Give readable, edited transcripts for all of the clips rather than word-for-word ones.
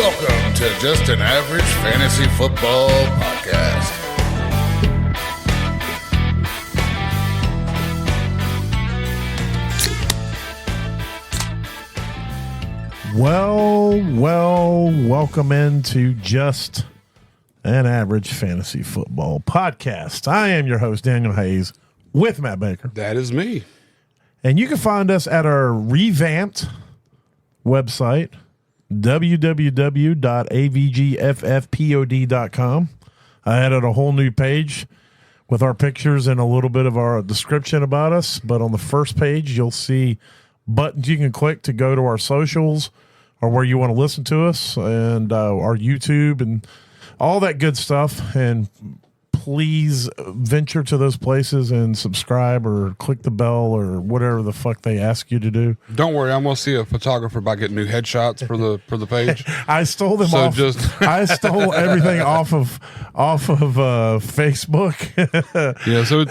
Welcome to Just an Average Fantasy Football Podcast. Welcome into Just an Average Fantasy Football Podcast. I am your host, Daniel Hayes, with Matt Baker. That is me. And you can find us at our revamped website, www.avgffpod.com. I added a whole new page with our pictures and a little bit of our description about us. But on the first page, you'll see buttons you can click to go to our socials or where you want to listen to us, and our YouTube and all that good stuff. And please venture to those places and subscribe or click the bell or whatever the fuck they ask you to do. Don't worry, I'm gonna see a photographer about getting new headshots for the page. I stole them off. I stole everything off of Facebook. Yeah, so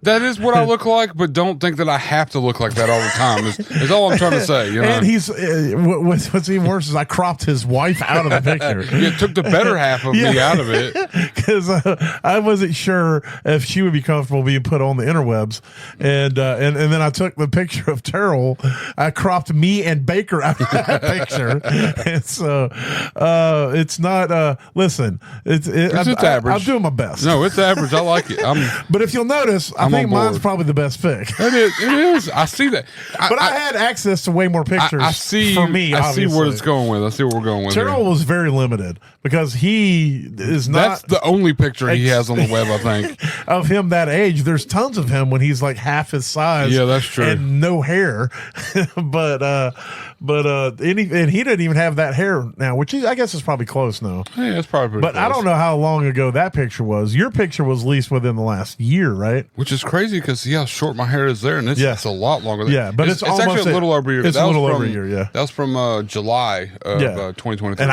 that is what I look like, but don't think that I have to look like that all the time. Is all I'm trying to say. You know? And he's what's even worse is I cropped his wife out of the picture. You took the better half of me out of it because I wasn't sure if she would be comfortable being put on the interwebs, and then I took the picture of Terrell. I cropped me and Baker out of that picture, and so it's not. Listen, it's average. I'm doing my best. No, it's average. I like it. But if you'll notice, I think mine's probably the best pick. It is. I see that. But I had access to way more pictures. I see. For me, obviously. I see where it's going with. I see what we're going with. Terrell was very limited because he is not. That's the only picture he has on the web, I think, of him that age. There's tons of him when he's like half his size. Yeah, that's true. And no hair, but he didn't even have that hair now, which I guess is probably close now. Yeah, it's probably. But close. I don't know how long ago that picture was. Your picture was at least within the last year, right? Which is crazy because see how short my hair is there, and it's a lot longer. Yeah, but it's actually a little over a year. It's a little over a year. Yeah, that was from July of 2023. And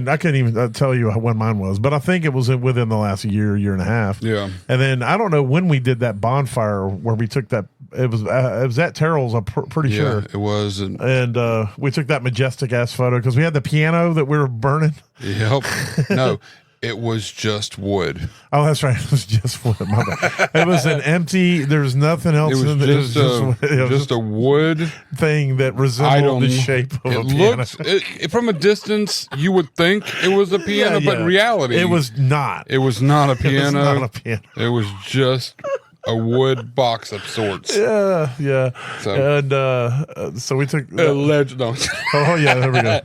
I couldn't even tell you when mine was, but I think it was within the last year and a half. Yeah. And then I don't know when we did that bonfire where we took that. It was at Terrell's. I'm pretty sure it was, and we took that majestic ass photo because we had the piano that we were burning. Yep. No, it was just wood. Oh, that's right. It was just wood. My bad. It was an empty. There was nothing else. It was just a wood thing that resembled the shape of a piano. From a distance, you would think it was a piano, but in reality, it was not. It was not a piano. It was not a piano. It was just a wood box of sorts. Yeah. So, and so we took. Alleged. No. Oh yeah, there we go.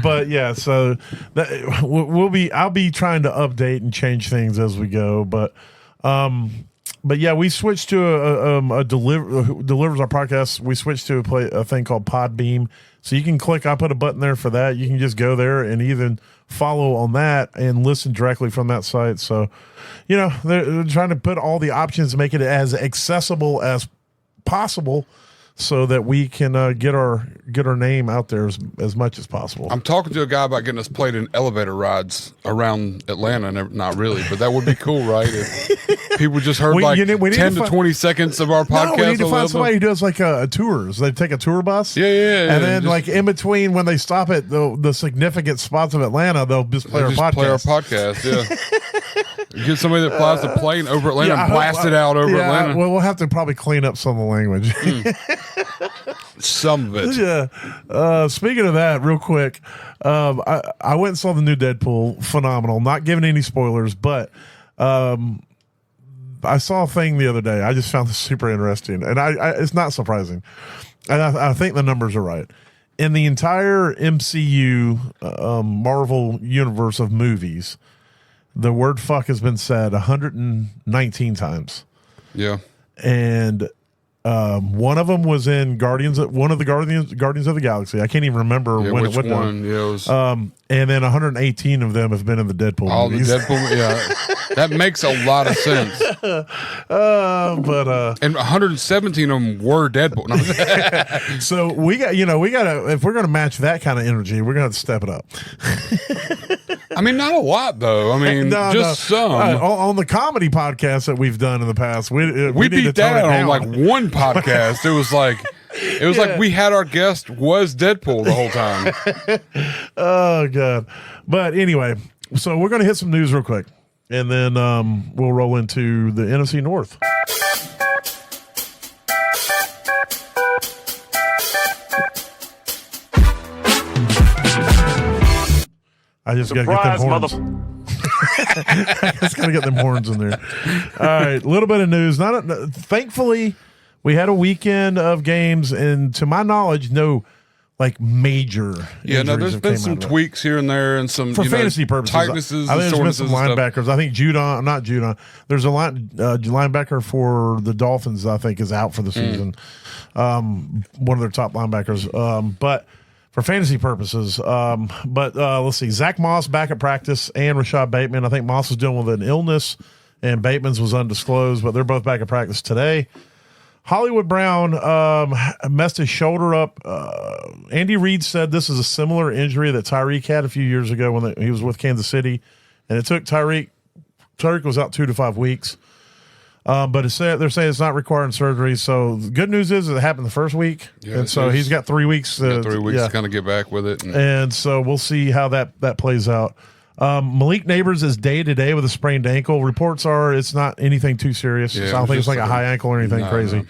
But yeah, so I'll be trying to update and change things as we go, but yeah, we switched to a delivers our podcast. We switched to a thing called Podbeam, so you can click. I put a button there for that. You can just go there and even follow on that and listen directly from that site. So, they're trying to put all the options to make it as accessible as possible, so that we can get our name out there as much as possible. I'm talking to a guy about getting us played in elevator rides around Atlanta. Not really, but that would be cool, right? If people just heard 10 to 20 seconds of our podcast. No, we need to find somebody who does like tours. They take a tour bus. Yeah. And then like in between when they stop at the significant spots of Atlanta, they'll just play our podcast. Yeah. Get somebody that flies the plane over Atlanta and blast it out over Atlanta. Well, we'll have to probably clean up some of the language. Some of it. Yeah. Speaking of that, real quick, I went and saw the new Deadpool. Phenomenal. Not giving any spoilers, but I saw a thing the other day. I just found this super interesting, and it's not surprising. And I think the numbers are right. In the entire MCU Marvel universe of movies, the word fuck has been said 119 times. Yeah. And one of them was in Guardians of the Galaxy. I can't even remember which one. Yeah, it was, and then 118 of them have been in the Deadpool movies. The Deadpool, yeah. That makes a lot of sense. And 117 of them were Deadpool. No. So we got to, if we're going to match that kind of energy, we're going to step it up. I mean, not a lot though. I mean, some. On the comedy podcasts that we've done in the past, we beat that on like one podcast. It was like It was like we had our guest was Deadpool the whole time. Oh, God. But anyway, so we're going to hit some news real quick, and then we'll roll into the NFC North. I just got to get them horns. I just got to get them horns in there. All right, a little bit of news. Thankfully, we had a weekend of games, and to my knowledge, no like major. Yeah, no, there's been some tweaks here and there, and some for fantasy purposes. Tightnesses. I think there's been some linebackers. Stuff. I think not Judon. There's a linebacker for the Dolphins. I think is out for the season. One of their top linebackers. But for fantasy purposes. Let's see. Zach Moss back at practice and Rashad Bateman. I think Moss was dealing with an illness and Bateman's was undisclosed, but they're both back at practice today. Hollywood Brown messed his shoulder up. Andy Reid said this is a similar injury that Tyreek had a few years ago when he was with Kansas City. And it took Tyreek was out 2 to 5 weeks. But they're saying it's not requiring surgery. So the good news is it happened the first week. Yeah, and so he's got 3 weeks. To kind of get back with it. And so we'll see how that plays out. Malik Neighbors is day-to-day with a sprained ankle. Reports are it's not anything too serious. Yeah, so I don't think it's like a high ankle or anything crazy. No.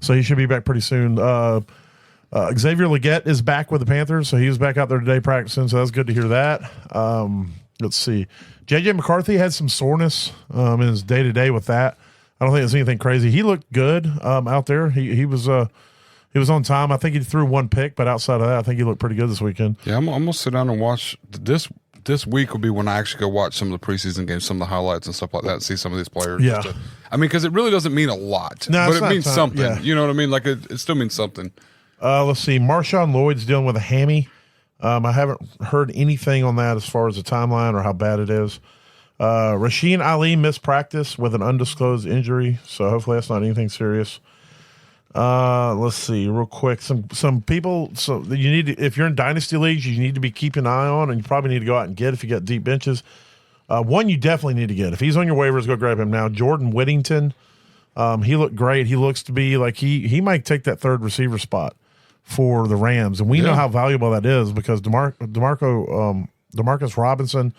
So he should be back pretty soon. Xavier Legette is back with the Panthers. So he was back out there today practicing. So that's good to hear that. Let's see. J.J. McCarthy had some soreness in his day-to-day with that. I don't think it's anything crazy. He looked good out there. He was on time. I think he threw one pick, but outside of that, I think he looked pretty good this weekend. Yeah, I'm going to sit down and watch this. This week will be when I actually go watch some of the preseason games, some of the highlights and stuff like that, and see some of these players. Yeah. Because it really doesn't mean a lot, but it means something. Yeah. You know what I mean? Like it still means something. Let's see. Marshawn Lloyd's dealing with a hammy. I haven't heard anything on that as far as the timeline or how bad it is. Rasheen Ali missed practice with an undisclosed injury, so hopefully that's not anything serious. Let's see real quick. Some people. So you need to, if you're in dynasty leagues, you need to be keeping an eye on, and you probably need to go out and get if you got deep benches. One you definitely need to get if he's on your waivers. Go grab him now. Jordan Whittington. He looked great. He looks to be like he might take that third receiver spot for the Rams, and we know how valuable that is because Demarcus Robinson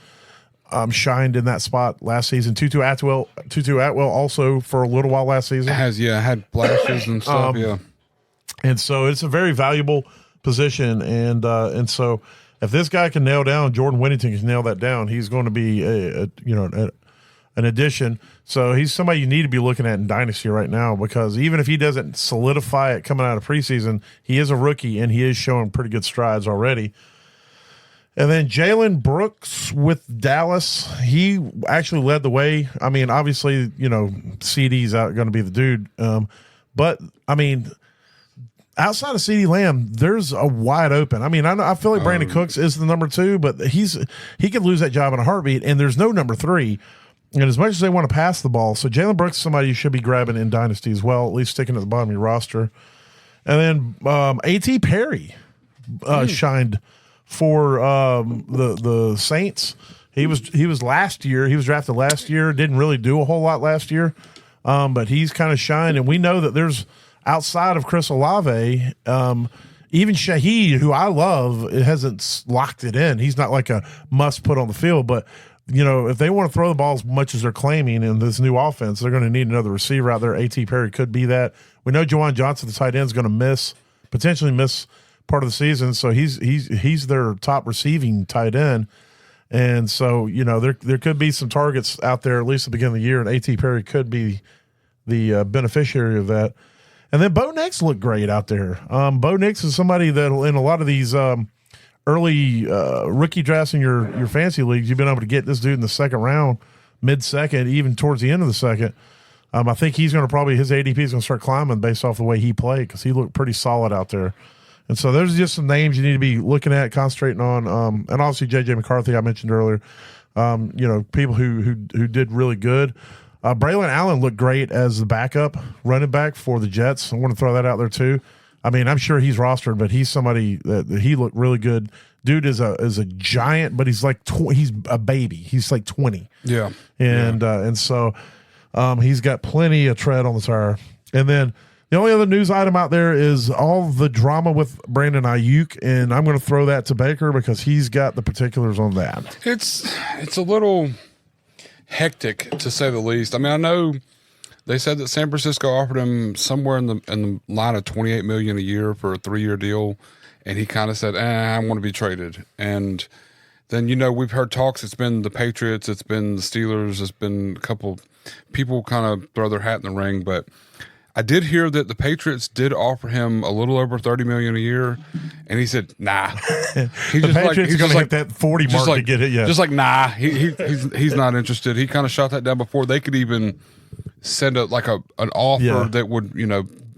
shined in that spot last season. Tutu Atwell also for a little while last season had flashes and stuff. And so it's a very valuable position, and so if this guy can nail down Jordan Whittington can nail that down, he's going to be an addition. So he's somebody you need to be looking at in dynasty right now because even if he doesn't solidify it coming out of preseason, he is a rookie and he is showing pretty good strides already. And then Jalen Brooks with Dallas, he actually led the way. I mean, obviously, CD's out going to be the dude. But, I mean, outside of CeeDee Lamb, there's a wide open. I mean, I feel like Brandon Cooks is the number 2, but he could lose that job in a heartbeat, and there's no number 3. And as much as they want to pass the ball, so Jalen Brooks is somebody you should be grabbing in Dynasty as well, at least sticking at the bottom of your roster. And then A.T. Perry shined for the Saints. He was last year. He was drafted last year. Didn't really do a whole lot last year, but he's kind of shined. And we know that there's outside of Chris Olave, even Shaheed, who I love, it hasn't locked it in. He's not like a must put on the field, but if they want to throw the ball as much as they're claiming in this new offense, they're going to need another receiver out there. A.T. Perry could be that. We know Juwan Johnson, the tight end, is going to potentially miss part of the season, so he's their top receiving tight end, and so there could be some targets out there at least at the beginning of the year, and A.T. Perry could be the beneficiary of that. And then Bo Nix looked great out there. Bo Nix is somebody that in a lot of these early rookie drafts in your fantasy leagues, you've been able to get this dude in the second round, mid-second, even towards the end of the second. I think he's going to his ADP is going to start climbing based off the way he played because he looked pretty solid out there. And so there's just some names you need to be looking at, concentrating on. And obviously J.J. McCarthy, I mentioned earlier, people who did really good. Braylon Allen looked great as the backup running back for the Jets. I want to throw that out there too. I mean, I'm sure he's rostered, but he's somebody that he looked really good. Dude is a giant, but he's like he's a baby. He's like 20. Yeah. And so he's got plenty of tread on the tire. And then The only other news item out there is all the drama with Brandon Ayuk, and I'm going to throw that to Baker because he's got the particulars on that. It's a little hectic, to say the least. I mean, I know they said that San Francisco offered him somewhere in the line of $28 million a year for a 3-year deal, and he kind of said, I want to be traded. And then, we've heard talks. It's been the Patriots, it's been the Steelers, it's been a couple people kind of throw their hat in the ring, but I did hear that the Patriots did offer him a little over $30 million a year, and he said, "Nah." He's going to hit that 40 mark to get it. Yeah, just like nah. He's not interested. He kind of shot that down before they could even send an offer that would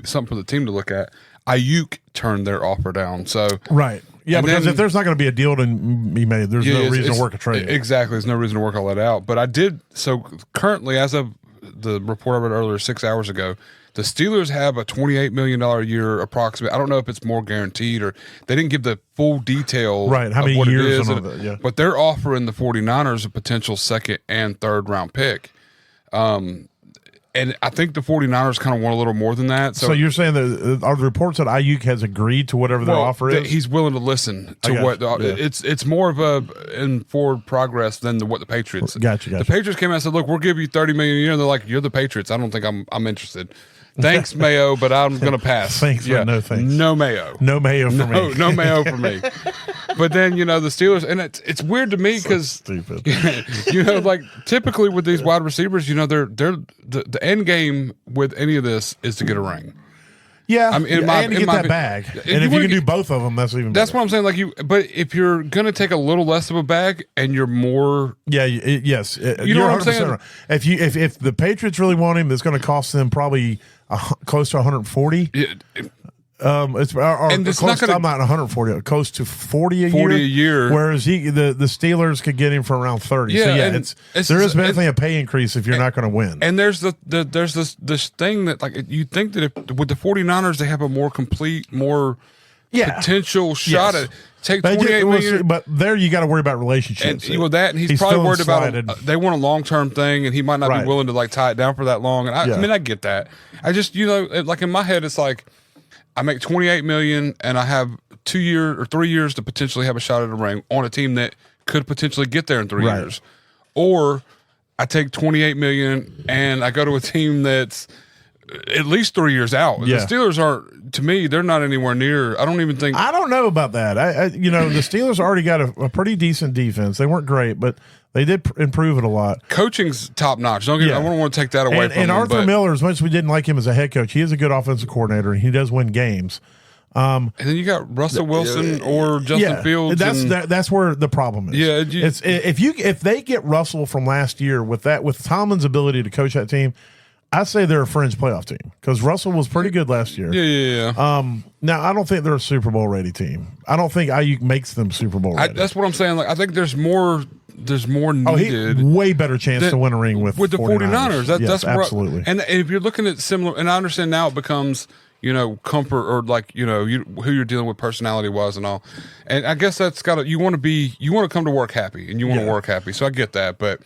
something for the team to look at. Ayuk turned their offer down. So right. Yeah, because if there's not going to be a deal to be made, there's no reason to work a trade. Exactly. There's no reason to work all that out. But I did. So currently, as of the report I read earlier 6 hours ago, the Steelers have a $28 million a year approximate. I don't know if it's more guaranteed or they didn't give the full detail right, how many of what years it is. But they're offering the 49ers a potential second and third round pick. And I think the 49ers kind of want a little more than that. So you're saying that are the reports that Ayuk has agreed to whatever their offer is? He's willing to listen to what it's more of a in forward progress than what the Patriots. Gotcha. The Patriots came out and said, "Look, we'll give you $30 million a year." And they're like, "You're the Patriots. I don't think I'm interested." Thanks, Mayo, but I'm going to pass. Thanks, but no thanks. No Mayo. No Mayo for me. No Mayo for me. But then, the Steelers, and it's weird to me because, stupid. Like typically with these wide receivers, they're the end game with any of this is to get a ring. Yeah, and get that bag. And if you can do both of them, that's even better. That's what I'm saying. But if you're going to take a little less of a bag and you're more, yes, you know what I'm saying. If the Patriots really want him, it's going to cost them probably close to 140. It's not going to. I'm not 140. Close to 40 a year. Whereas the Steelers could get him for around 30. Yeah, so there is definitely a pay increase if you're not going to win. And there's this thing that like you think that with the 49ers they have a more complete, more potential shot at take 28 million. But there you got to worry about relationships. And with that, and he's probably worried about they want a long-term thing, and he might not be willing to like tie it down for that long. And I mean, I get that. I just like in my head, it's like. I make $28 million, and I have 2 years or 3 years to potentially have a shot at a ring on a team that could potentially get there in 3 years. Or I take $28 million and I go to a team that's at least 3 years out. Yeah. The Steelers aren't. To me, they're not anywhere near. I don't even think. I don't know about that. The Steelers already got a pretty decent defense. They weren't great, but. They did improve it a lot. Coaching's top notch. I don't want to take that away from him. And Arthur Miller, as much as we didn't like him as a head coach, he is a good offensive coordinator, and he does win games. And then you got Russell Wilson or Justin Fields. That's where the problem is. Yeah, if they get Russell from last year with Tomlin's ability to coach that team, I say they're a fringe playoff team because Russell was pretty good last year. Yeah. Now I don't think they're a Super Bowl ready team. I don't think Ayuk makes them Super Bowl ready. That's what I'm saying. Like I think there's more needed. Way better chance to win a ring with the 49ers. That's absolutely. And if you're looking at similar, and I understand now it becomes comfort or like who you're dealing with personality wise and all. And I guess that's you want to come to work happy and you want to work happy. So I get that, but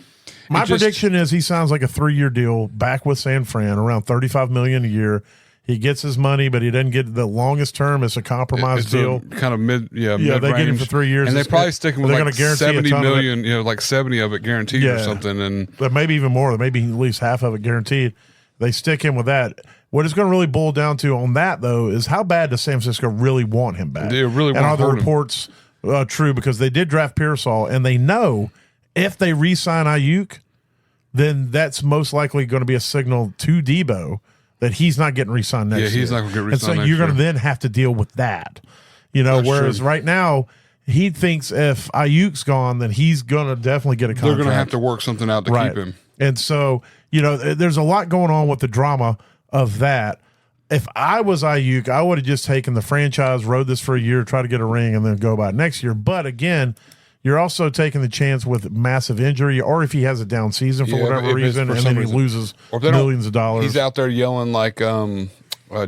my prediction is he sounds like a 3-year deal back with San Fran, around $35 million a year. He gets his money, but he doesn't get the longest term. It's a compromise deal. Kind of mid they get him for 3 years. And they're probably sticking with like $70 million, like 70 of it guaranteed or something. But maybe even more, maybe at least half of it guaranteed. They stick him with that. What it's going to really boil down to on that, though, is how bad does San Francisco really want him back? They really want and are the reports true? Because they did draft Pearsall, and they know if they re-sign Ayuk, then that's most likely going to be a signal to Debo that he's not getting re-signed next year. Yeah, he's not going to get re-signed And so you're going to then have to deal with that. Whereas right now, he thinks if Ayuk's gone, then he's going to definitely get a contract. They're going to have to work something out to keep him. And so, there's a lot going on with the drama of that. If I was Ayuk, I would have just taken the franchise, rode this for a year, try to get a ring, and then go about it next year. But again, you're also taking the chance with massive injury, or if he has a down season for whatever reason, and then he loses millions of dollars. He's out there yelling like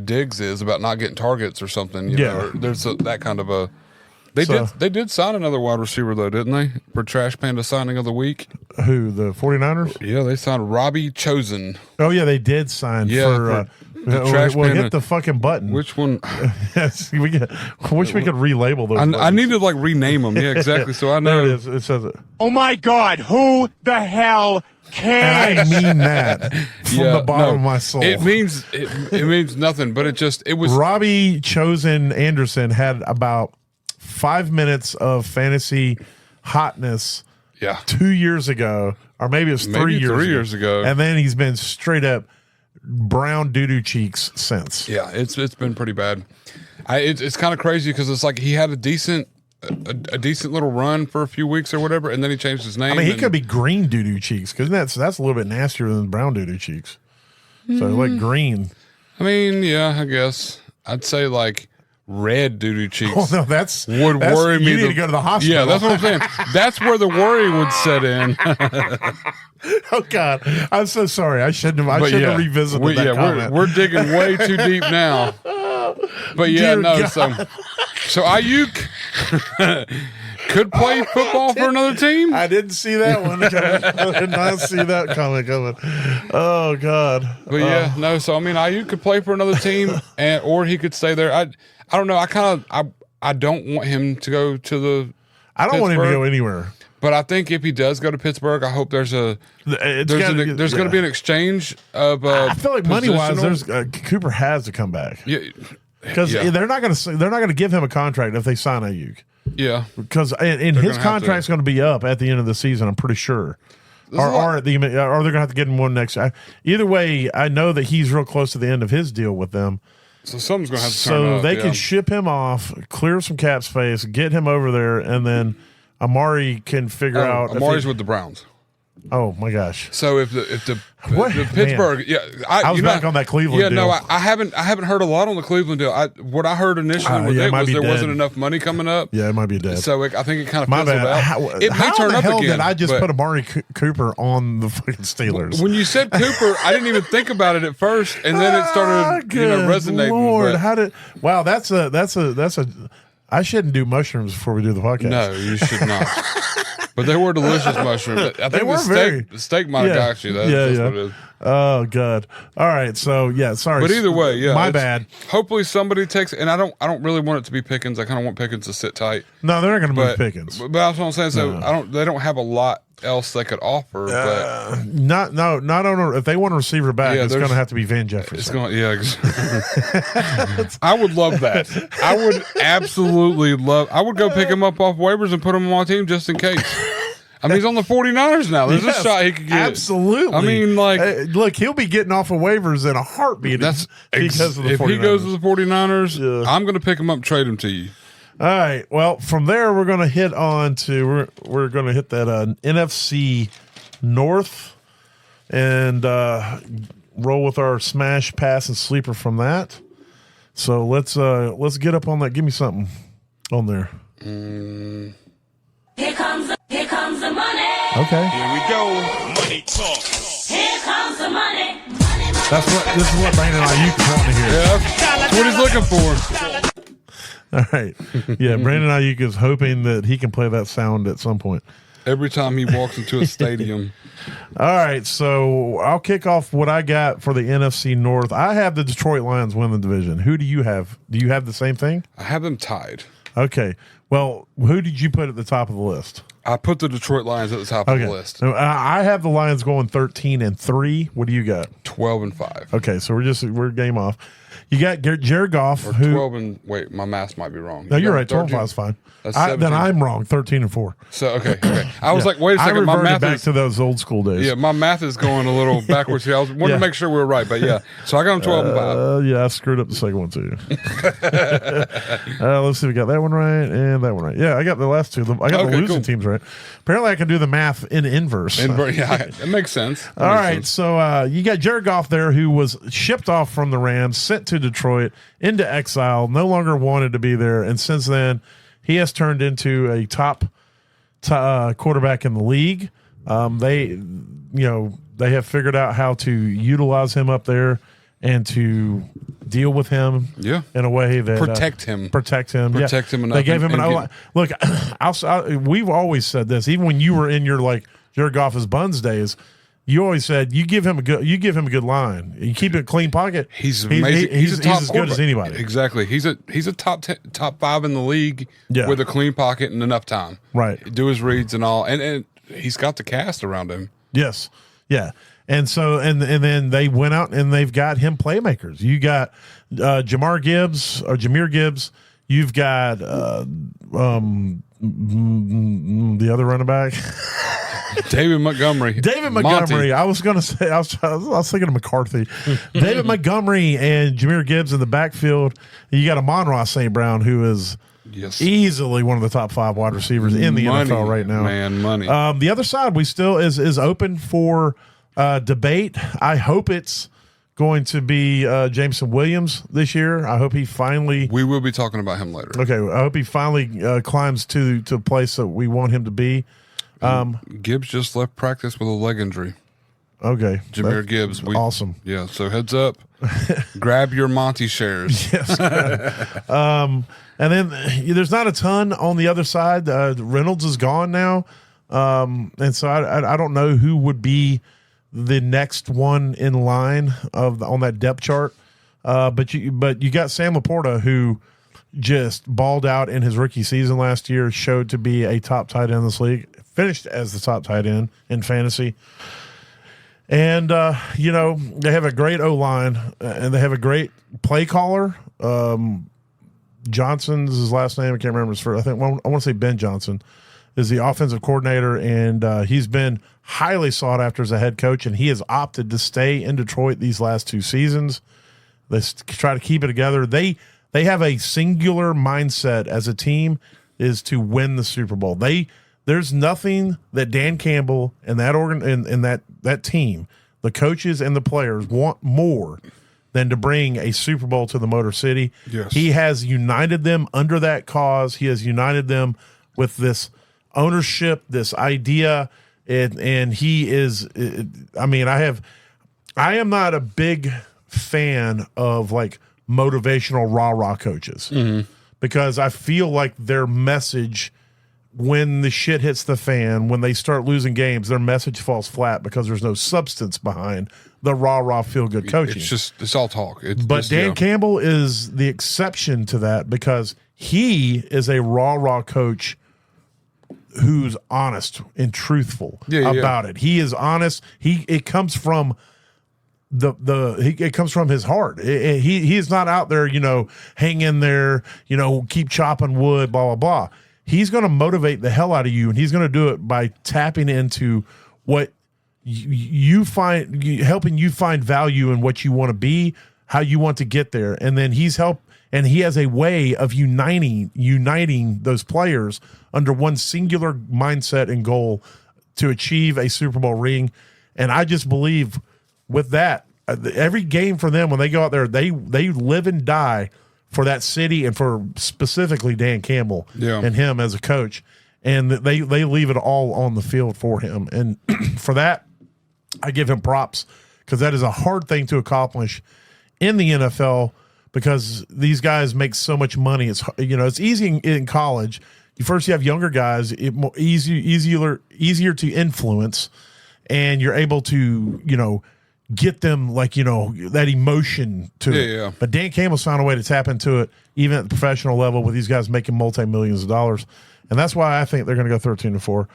Diggs is about not getting targets or something. There's that kind of a. They did sign another wide receiver though, didn't they? For Trash Panda signing of the week. Who, the 49ers? Yeah, they signed Robbie Chosen. Oh yeah, they did sign for the trash well, bin. hit the fucking button. Which one? Yes, we could, wish we could relabel those. I need to like rename them. Yeah, exactly. So I know. There it is. It says it. Oh my God! Who the hell cares? And I mean that from the bottom of my soul. It means it means nothing. But it was Robbie Chosen Anderson had about 5 minutes of fantasy hotness. Yeah. 2 years ago, or maybe it's 3 years ago. and then he's been straight up brown doo-doo cheeks since. Yeah, it's been pretty bad. It's kind of crazy because it's like he had a decent little run for a few weeks or whatever, and then he changed his name. I mean, he could be green doo-doo cheeks because that's a little bit nastier than brown doo-doo cheeks. So like green. I mean, yeah, I guess I'd say like red doo-doo cheeks. Oh no, would worry me. You need to go to the hospital. Yeah, that's what I'm saying. That's where the worry would set in. Oh God, I'm so sorry. I shouldn't have revisited that comment. We're digging way too deep now. But yeah, Dear no. God. So Ayuk could play football for another team. I didn't see that one coming. I did not see that comment coming. Oh God. But yeah, no. So I mean, Ayuk could play for another team, or he could stay there. I don't know. I don't want him to go to the. I don't want him to go anywhere. But I think if he does go to Pittsburgh, I hope there's going to be an exchange of. I feel like money wise, Cooper has to come back. Yeah, because they're not going to give him a contract if they sign Ayuk. Yeah, because and his contract's going to be up at the end of the season. I'm pretty sure. Or they're going to have to get him one next. Either way, I know that he's real close to the end of his deal with them. So something's going to have to turn up. So they can ship him off, clear some cap space, get him over there, and then Amari can figure out. Amari's with the Browns. Oh my gosh! So if the Pittsburgh, I was back on that Cleveland. Yeah, deal. no, I haven't heard a lot on the Cleveland deal. What I heard initially was there wasn't enough money coming up. Yeah, it might be dead. So I think it kind of my fizzled bad. out. It may turn the up hell again. Did I just put Amari Cooper on the fucking Steelers? When you said Cooper, I didn't even think about it at first, and then it started resonating. Lord, wow, that's a. I shouldn't do mushrooms before we do the podcast. No, you should not. But they were delicious mushrooms. I think the steak might have got you. That's what it is. Oh God! All right, so sorry. But either way, my bad. Hopefully somebody takes, and I don't really want it to be Pickens. I kind of want Pickens to sit tight. No, they're not going to move Pickens. But that's what I'm saying. So they don't have a lot else they could offer. But not on if they want a receiver back, it's going to have to be Van Jefferson. It's going, I would love that. I would absolutely love. I would go pick him up off waivers and put him on my team just in case. I mean, he's on the 49ers now. There's a shot he could get. Absolutely. I mean, like, look, he'll be getting off of waivers in a heartbeat. Because of the 49ers. If he goes to the 49ers, I'm going to pick him up and trade him to you. All right. Well, from there, we're going to hit on to we're going to hit that NFC North and roll with our smash, pass, and sleeper from that. So let's get up on that. Give me something on there. Here comes the money. Okay. Here we go. Money talk. Here comes the money. This is what Brandon Ayuk wanting to hear. Yeah, that's what he's looking for. All right. Yeah, Brandon Ayuk is hoping that he can play that sound at some point. Every time he walks into a stadium. All right, so I'll kick off what I got for the NFC North. I have the Detroit Lions win the division. Who do you have? Do you have the same thing? I have them tied. Okay. Well, who did you put at the top of the list? I put the Detroit Lions at the top of the list. I have the Lions going 13-3. What do you got? 12-5. Okay, so we're game off. You got Jared Goff. Or 12 wait, my math might be wrong. No, you're right. 12-5 is fine. Then I'm wrong. 13-4. So okay. I was like, wait a second. My math back to those old school days. Yeah, my math is going a little backwards here. I wanted to make sure we were right, but yeah. So I got them 12-5. Yeah, I screwed up the second one too. Let's see. We got that one right and that one right. Yeah, I got the last two. I got the losing teams right. Apparently, I can do the math in inverse. Yeah, it makes sense. All right, so you got Jared Goff there, who was shipped off from the Rams, sent to Detroit, into exile, no longer wanted to be there, and since then, he has turned into a top quarterback in the league. They have figured out how to utilize him up there and to deal with him in a way that protect him enough. They gave him an O-line. Look, we've always said this, even when you were in your Jared Goff as Buns days, You always said you give him a good line. You keep it a clean pocket. He's amazing. He's as good as anybody. Exactly. He's a top 5 in the league with a clean pocket and enough time. Right. Do his reads and all, and he's got the cast around him. Yes. Yeah. And so and then they went out and they've got him playmakers. You got Jameer Gibbs. You've got the other running back. David Montgomery. Monty. I was going to say, I was thinking of McCarthy. David Montgomery and Jameer Gibbs in the backfield. You got Amon-Ra St. Brown, who is easily one of the top 5 wide receivers in the NFL right now. Man, money. The other side, we still is open for debate. I hope it's going to be Jameson Williams this year. I hope he finally. We will be talking about him later. Okay, I hope he finally climbs to a place that we want him to be. Gibbs just left practice with a leg injury. Okay, Jameer Gibbs. Awesome. Yeah, so heads up. Grab your Monty shares. Yes. And then there's not a ton on the other side. Reynolds is gone now, and so I don't know who would be the next one in line on that depth chart. But you got Sam Laporta, who just balled out in his rookie season last year, showed to be a top tight end in this league, finished as the top tight end in fantasy. And, they have a great O-line, and they have a great play caller. Johnson's his last name. I can't remember his first. I want to say Ben Johnson is the offensive coordinator, and he's been highly sought after as a head coach, and he has opted to stay in Detroit these last 2 seasons. They try to keep it together. They have a singular mindset as a team, is to win the Super Bowl. There's nothing that Dan Campbell and that team, the coaches and the players, want more than to bring a Super Bowl to the Motor City. Yes. He has united them under that cause. He has united them with this ownership, this idea, and he is. I am not a big fan of like motivational rah-rah coaches because I feel like their message, when the shit hits the fan, when they start losing games, their message falls flat because there's no substance behind the rah-rah feel-good coaching. It's all talk. But Dan Campbell is the exception to that because he is a rah-rah coach who's honest and truthful about it. He is honest. It comes from it comes from his heart. He is not out there, hang in there, keep chopping wood, blah, blah, blah. He's going to motivate the hell out of you, and he's going to do it by tapping into what you find, helping you find value in what you want to be, how you want to get there. And then he has a way of uniting those players under one singular mindset and goal to achieve a Super Bowl ring. And I just believe with that, every game for them, when they go out there, they live and die for that city and for specifically Dan Campbell and him as a coach. And they leave it all on the field for him. And for that, I give him props because that is a hard thing to accomplish in the NFL because these guys make so much money. It's easy in college. You have younger guys, easier to influence, and you're able to, get them that emotion to it. Yeah. But Dan Campbell's found a way to tap into it even at the professional level with these guys making multi-millions of dollars. And that's why I think they're going to go 13-4.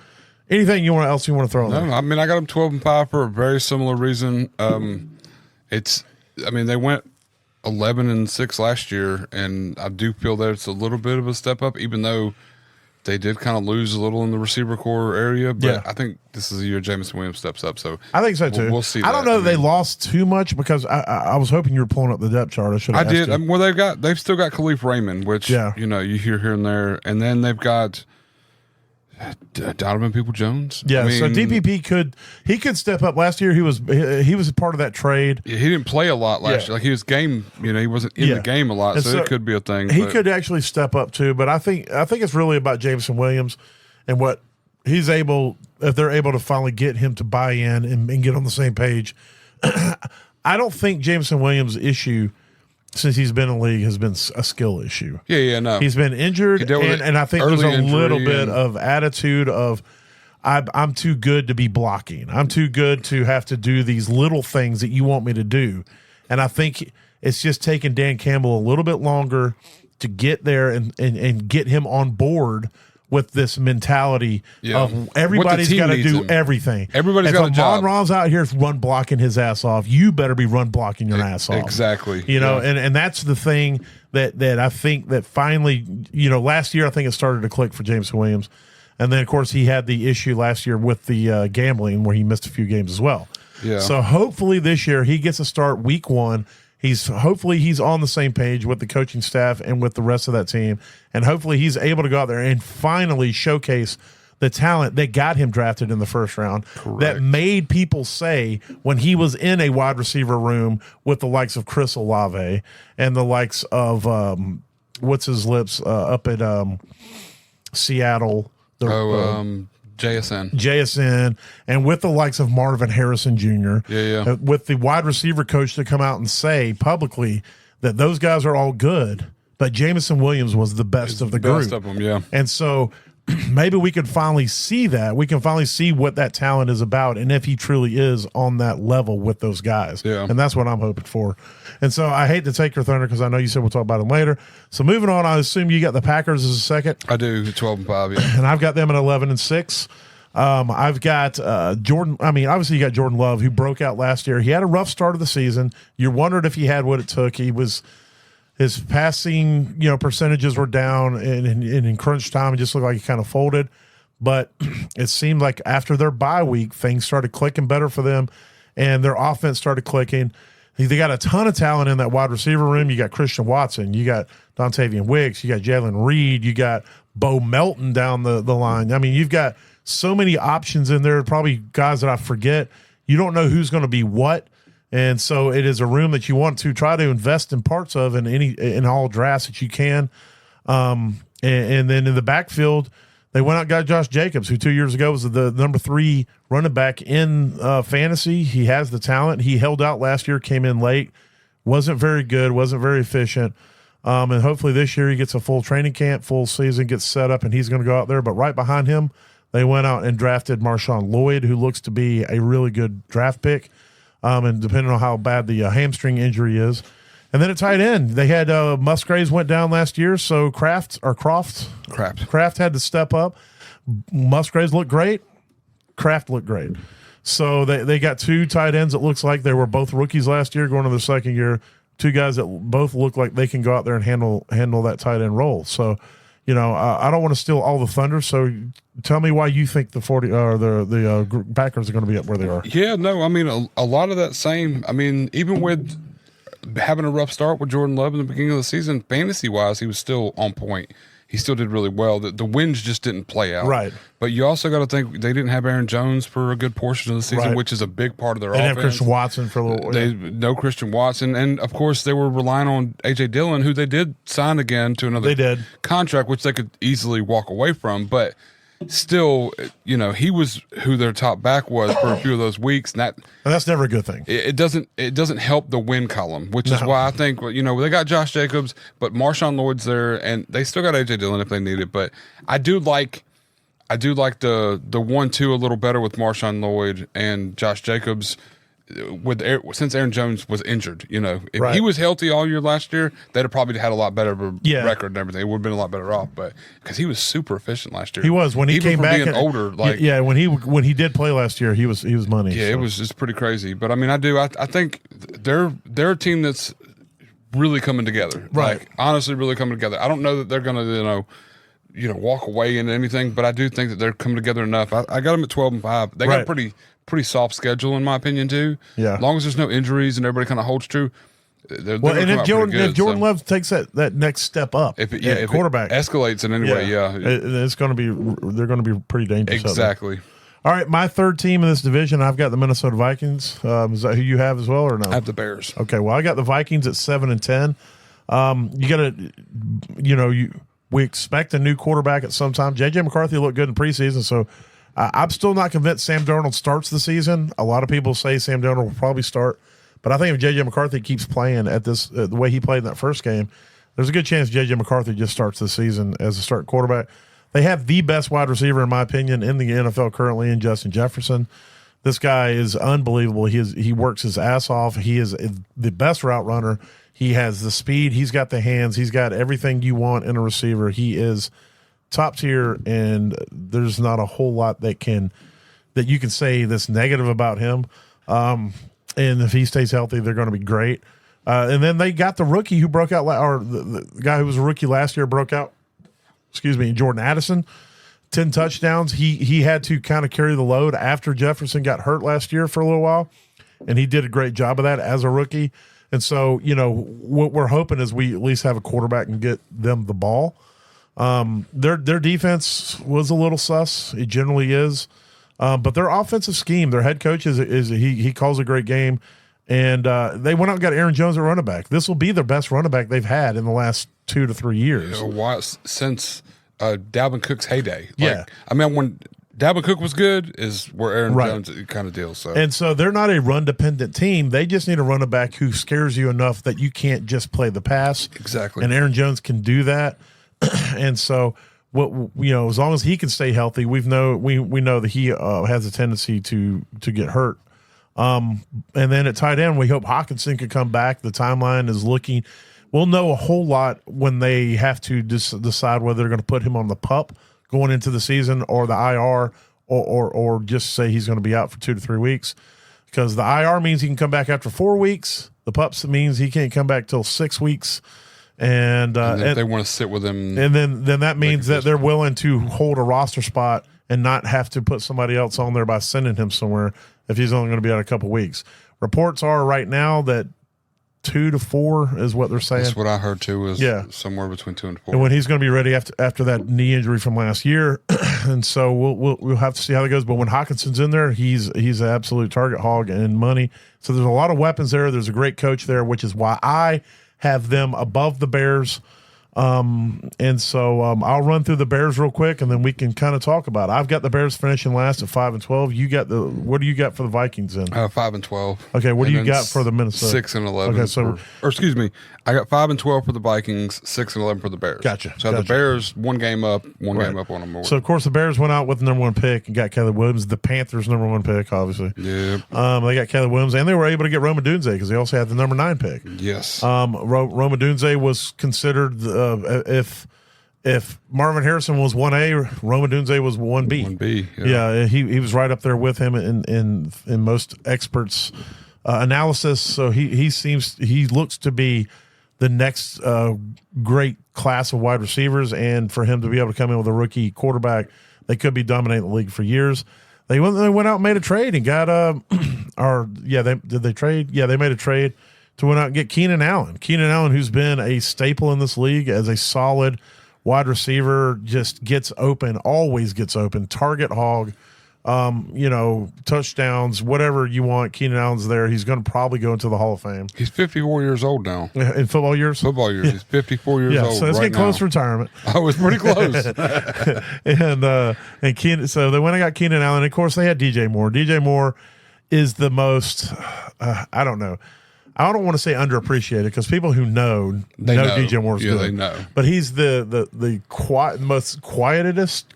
Anything else you want to throw in there? No, I mean, I got them 12-5 for a very similar reason. They went 11-6 last year, and I do feel that it's a little bit of a step up, even though they did kind of lose a little in the receiver core area. But I think this is the year Jameson Williams steps up. So I think so too. We'll see. I don't know that they lost too much because I was hoping you were pulling up the depth chart. I did. They've still got Khalif Raymond, which you hear here and there, and then they've got Donovan Peoples-Jones. Yeah, so DPP could step up. Last year he was part of that trade. Yeah, he didn't play a lot last year. Like he was game, he wasn't in the game a lot, so it could be a thing. He could actually step up too, but I think it's really about Jameson Williams and what he's able, if they're able to finally get him to buy in and get on the same page. I don't think Jameson Williams' issue since he's been in the league has been a skill issue. Yeah, no. He's been injured, and I think there's a little bit of attitude of I'm too good to be blocking. I'm too good to have to do these little things that you want me to do. And I think it's just taken Dan Campbell a little bit longer to get there and get him on board with this mentality of everybody's got to do everything. Everybody's got a job. Ron's out here run blocking his ass off. You better be run blocking your ass off. Exactly. You know, and that's the thing that I think that finally, you know, last year I think it started to click for Jameson Williams. And then, of course, he had the issue last year with the gambling where he missed a few games as well. Yeah. So hopefully this year he gets a start week 1. Hopefully he's on the same page with the coaching staff and with the rest of that team. And hopefully he's able to go out there and finally showcase the talent that got him drafted in the first round. Correct. That made people say when he was in a wide receiver room with the likes of Chris Olave and the likes of what's his lips up at Seattle. JSN, and with the likes of Marvin Harrison Jr. With the wide receiver coach to come out and say publicly that those guys are all good, but Jameson Williams was the best of the group. Best of them, yeah. And so maybe we could finally see that. We can finally see what that talent is about and if he truly is on that level with those guys. Yeah. And that's what I'm hoping for. And so I hate to take your thunder because I know you said we'll talk about them later. So moving on, I assume you got the Packers as a second. I do, 12-5, yeah. And I've got them at 11-6. I've got Jordan. I mean, obviously you got Jordan Love, who broke out last year. He had a rough start of the season. You wondered if he had what it took. His passing, percentages were down, and in crunch time, it just looked like he kind of folded. But it seemed like after their bye week, things started clicking better for them, and their offense started clicking. They got a ton of talent in that wide receiver room. You got Christian Watson, you got Dontavian Wicks, you got Jalen Reed, you got Bo Melton down the line. I mean, you've got so many options in there, probably guys that I forget. You don't know who's going to be what. And so it is a room that you want to try to invest in parts of in all drafts that you can. And then in the backfield, they went out and got Josh Jacobs, who 2 years ago was the number 3 running back in fantasy. He has the talent. He held out last year, came in late, wasn't very good, wasn't very efficient. And hopefully this year he gets a full training camp, full season, gets set up, and he's going to go out there. But right behind him, they went out and drafted Marshawn Lloyd, who looks to be a really good draft pick. And depending on how bad the hamstring injury is. And then at tight end, they had Musgraves went down last year, so Kraft had to step up. Musgraves looked great. Kraft looked great. So they got 2 tight ends. It looks like they were both rookies last year going into their second year. 2 guys that both look like they can go out there and handle that tight end role. So, I don't want to steal all the thunder. So tell me why you think the Packers are going to be up where they are. Yeah, no, I mean, a lot of that same. I mean, even with having a rough start with Jordan Love in the beginning of the season, fantasy-wise, he was still on point. He still did really well. The wins just didn't play out. Right. But you also got to think they didn't have Aaron Jones for a good portion of the season, right, which is a big part of their offense. They didn't have Christian Watson for a little. No Christian Watson. And, of course, they were relying on A.J. Dillon, who they did sign again to another contract, which they could easily walk away from. But still, he was who their top back was for a few of those weeks. And that's never a good thing. It doesn't help the win column, which is why I think, they got Josh Jacobs, but Marshawn Lloyd's there, and they still got A.J. Dillon if they need it. But I do like the 1-2 a little better with Marshawn Lloyd and Josh Jacobs. Since Aaron Jones was injured, if he was healthy all year last year, they'd have probably had a lot better of a record and everything. It would have been a lot better off, but because he was super efficient last year, he was when he even came for back being older. When he did play last year, he was money. Yeah, so. It was just pretty crazy. But I mean, I think they're a team that's really coming together. Right, like, honestly, really coming together. I don't know that they're going to walk away into anything, but I do think that they're coming together enough. I got them at 12-5. They got a pretty soft schedule in my opinion too. Yeah. As long as there's no injuries and everybody kind of holds true. If Jordan Love takes that next step up, if quarterback escalates in any way, it's going to be they're going to be pretty dangerous. Exactly. All right, my third team in this division, I've got the Minnesota Vikings. Is that who you have as well, or no? I have the Bears. Okay, well, I got the Vikings at 7-10. You got to, we expect a new quarterback at some time. J.J. McCarthy looked good in preseason, so I'm still not convinced Sam Darnold starts the season. A lot of people say Sam Darnold will probably start, but I think if J.J. McCarthy keeps playing at the way he played in that first game, there's a good chance J.J. McCarthy just starts the season as a starting quarterback. They have the best wide receiver, in my opinion, in the NFL currently in Justin Jefferson. This guy is unbelievable. He works his ass off. He is the best route runner. He has the speed. He's got the hands. He's got everything you want in a receiver. He is top tier, and there's not a whole lot that you can say that's negative about him. And if he stays healthy, they're going to be great. And then they got the rookie who broke out, or the guy who was a rookie last year broke out. Jordan Addison. 10 touchdowns. He had to kind of carry the load after Jefferson got hurt last year for a little while, and he did a great job of that as a rookie. And so, what we're hoping is we at least have a quarterback and get them the ball. Their defense was a little sus. It generally is. But their offensive scheme, their head coach he calls a great game. And they went out and got Aaron Jones at running back. This will be their best running back they've had in the last 2 to 3 years. Since Dalvin Cook's heyday. Yeah. I mean, when Dalvin Cook was good is where Aaron Jones kind of deals. So. And so they're not a run-dependent team. They just need a running back who scares you enough that you can't just play the pass. Exactly. And Aaron Jones can do that. And so, as long as he can stay healthy, we know that he has a tendency to get hurt. And then at tight end, we hope Hawkinson could come back. The timeline is looking – we'll know a whole lot when they have to decide whether they're going to put him on the PUP going into the season or the IR or just say he's going to be out for 2 to 3 weeks. Because the IR means he can come back after 4 weeks. The PUP means he can't come back till 6 weeks. And if they want to sit with him. And then that means that they're willing to hold a roster spot and not have to put somebody else on there by sending him somewhere if he's only going to be out a couple weeks. Reports are right now that 2 to 4 is what they're saying. That's what I heard too. Is somewhere between 2 and 4. And when he's going to be ready after that knee injury from last year, and so we'll have to see how that goes. But when Hawkinson's in there, he's an absolute target hog and money. So there's a lot of weapons there. There's a great coach there, which is why I have them above the Bears. And so I'll run through the Bears real quick, and then we can kind of talk about it. I've got the Bears finishing last at 5-12. You got what do you got for the Vikings then? 5-12. Okay, what do you got for the Minnesota? 6-11. Okay, so or excuse me, I got 5-12 for the Vikings, 6-11 for the Bears. Gotcha. So the Bears one game up on them more. So of course the Bears went out with the number 1 pick and got Caleb Williams. The Panthers number 1 pick, obviously. Yeah. They got Caleb Williams, and they were able to get Roma Dunze because they also had the number 9 pick. Yes. Roma Dunze was considered if Marvin Harrison was 1A, Roma Dunze was 1B. 1B. Yeah, he was right up there with him in most experts' analysis. So he looks to be the next great class of wide receivers, and for him to be able to come in with a rookie quarterback, they could be dominating the league for years. They went out and made a trade and got did they trade? Yeah, they made a trade to went out and get Keenan Allen. Keenan Allen, who's been a staple in this league as a solid wide receiver, just gets open, always gets open, target hog, touchdowns, whatever you want. Keenan Allen's there. He's going to probably go into the Hall of Fame. He's 54 years old now. In football years? He's 54 years old. So it's getting close to retirement. I was pretty close. and Keenan, so they went and got Keenan Allen. Of course, they had DJ Moore. DJ Moore is the most, I don't know. I don't want to say underappreciated because people who know DJ Moore's good. They know. But he's the most quietest,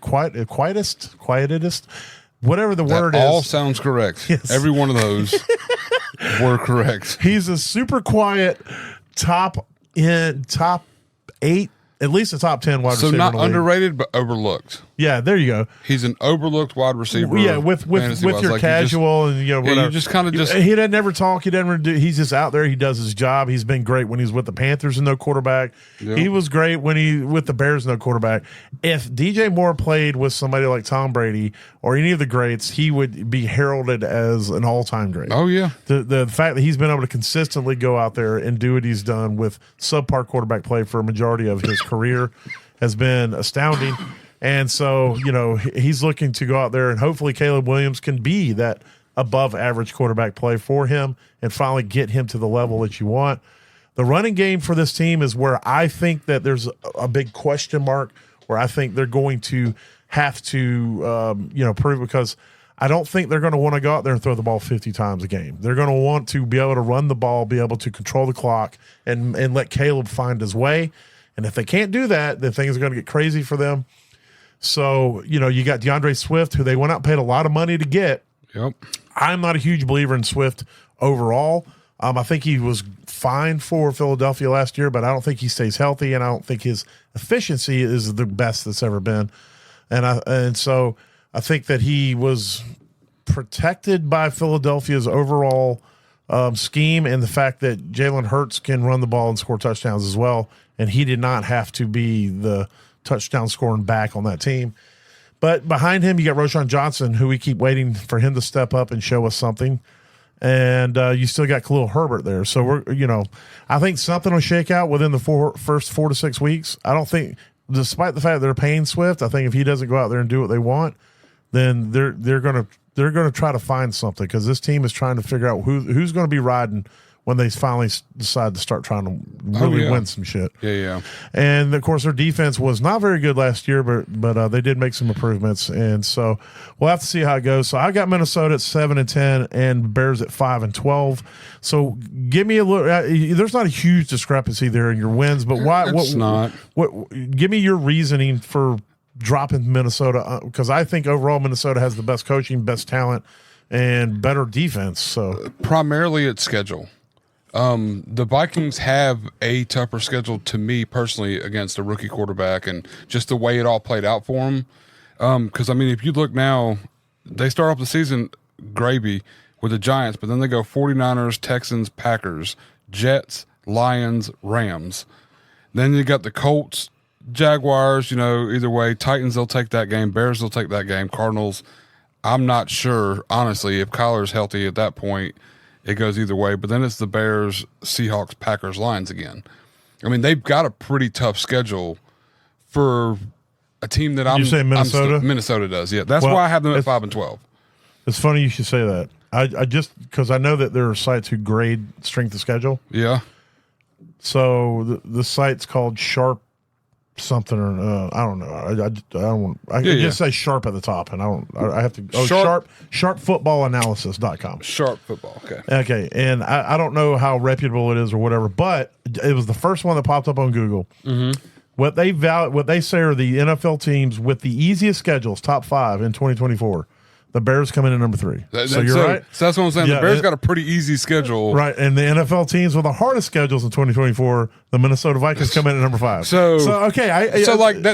whatever the word is. All sounds correct. Yes. Every one of those were correct. He's a super quiet top 8, at least a top 10 wide receiver. So not underrated, but overlooked. Yeah, there you go. He's an overlooked wide receiver. Yeah, with your casual and whatever. You just kind of he doesn't ever talk. He doesn't do. He's just out there. He does his job. He's been great when he's with the Panthers and no quarterback. Yep. He was great when he with the Bears no quarterback. If DJ Moore played with somebody like Tom Brady or any of the greats, he would be heralded as an all-time great. Oh yeah. The fact that he's been able to consistently go out there and do what he's done with subpar quarterback play for a majority of his career has been astounding. And so, he's looking to go out there, and hopefully Caleb Williams can be that above average quarterback play for him and finally get him to the level that you want. The running game for this team is where I think that there's a big question mark, where I think they're going to have to, prove, because I don't think they're going to want to go out there and throw the ball 50 times a game. They're going to want to be able to run the ball, be able to control the clock, and let Caleb find his way. And if they can't do that, then things are going to get crazy for them. So, you got DeAndre Swift, who they went out and paid a lot of money to get. Yep. I'm not a huge believer in Swift overall. I think he was fine for Philadelphia last year, but I don't think he stays healthy, and I don't think his efficiency is the best that's ever been. And so I think that he was protected by Philadelphia's overall scheme and the fact that Jalen Hurts can run the ball and score touchdowns as well, and he did not have to be the touchdown scoring back on that team. But behind him, you got Roschon Johnson, who we keep waiting for him to step up and show us something. And you still got Khalil Herbert there. So I think something will shake out within the first 4 to 6 weeks. I don't think, despite the fact that they're paying Swift, I think if he doesn't go out there and do what they want, then they're going to try to find something, because this team is trying to figure out who's going to be riding when they finally decide to start trying to really win some shit. Yeah. And of course, their defense was not very good last year, but they did make some improvements, and so we'll have to see how it goes. So I got Minnesota at 7-10 and Bears at 5-12. So give me a little. There's not a huge discrepancy there in your wins, but why? It's not. What? Give me your reasoning for dropping Minnesota, because I think overall Minnesota has the best coaching, best talent, and better defense. So primarily it's schedule. The Vikings have a tougher schedule to me personally against a rookie quarterback, and just the way it all played out for them. Because if you look now, they start off the season gravy with the Giants, but then they go 49ers, Texans, Packers, Jets, Lions, Rams. Then you got the Colts, Jaguars, either way. Titans, they'll take that game. Bears, they'll take that game. Cardinals, I'm not sure, honestly, if Kyler's healthy at that point. It goes either way, but then it's the Bears, Seahawks, Packers, Lions again. They've got a pretty tough schedule for a team that You say Minnesota? Minnesota does, yeah. That's why I have them at 5-12. It's funny you should say that. I just, because I know that there are sites who grade strength of schedule. Yeah. So the site's called Sharp something, or I don't know. I just say Sharp at the top, and I have to sharpfootballanalysis.com. Sharp football. Okay, and I don't know how reputable it is or whatever, but it was the first one that popped up on Google. Mm-hmm. What they say are the NFL teams with the easiest schedules, top 5 in 2024. The Bears come in at number 3. So you're right. So that's what I'm saying. The Bears got a pretty easy schedule. Right. And the NFL teams with the hardest schedules in 2024, the Minnesota Vikings come in at number 5. So okay.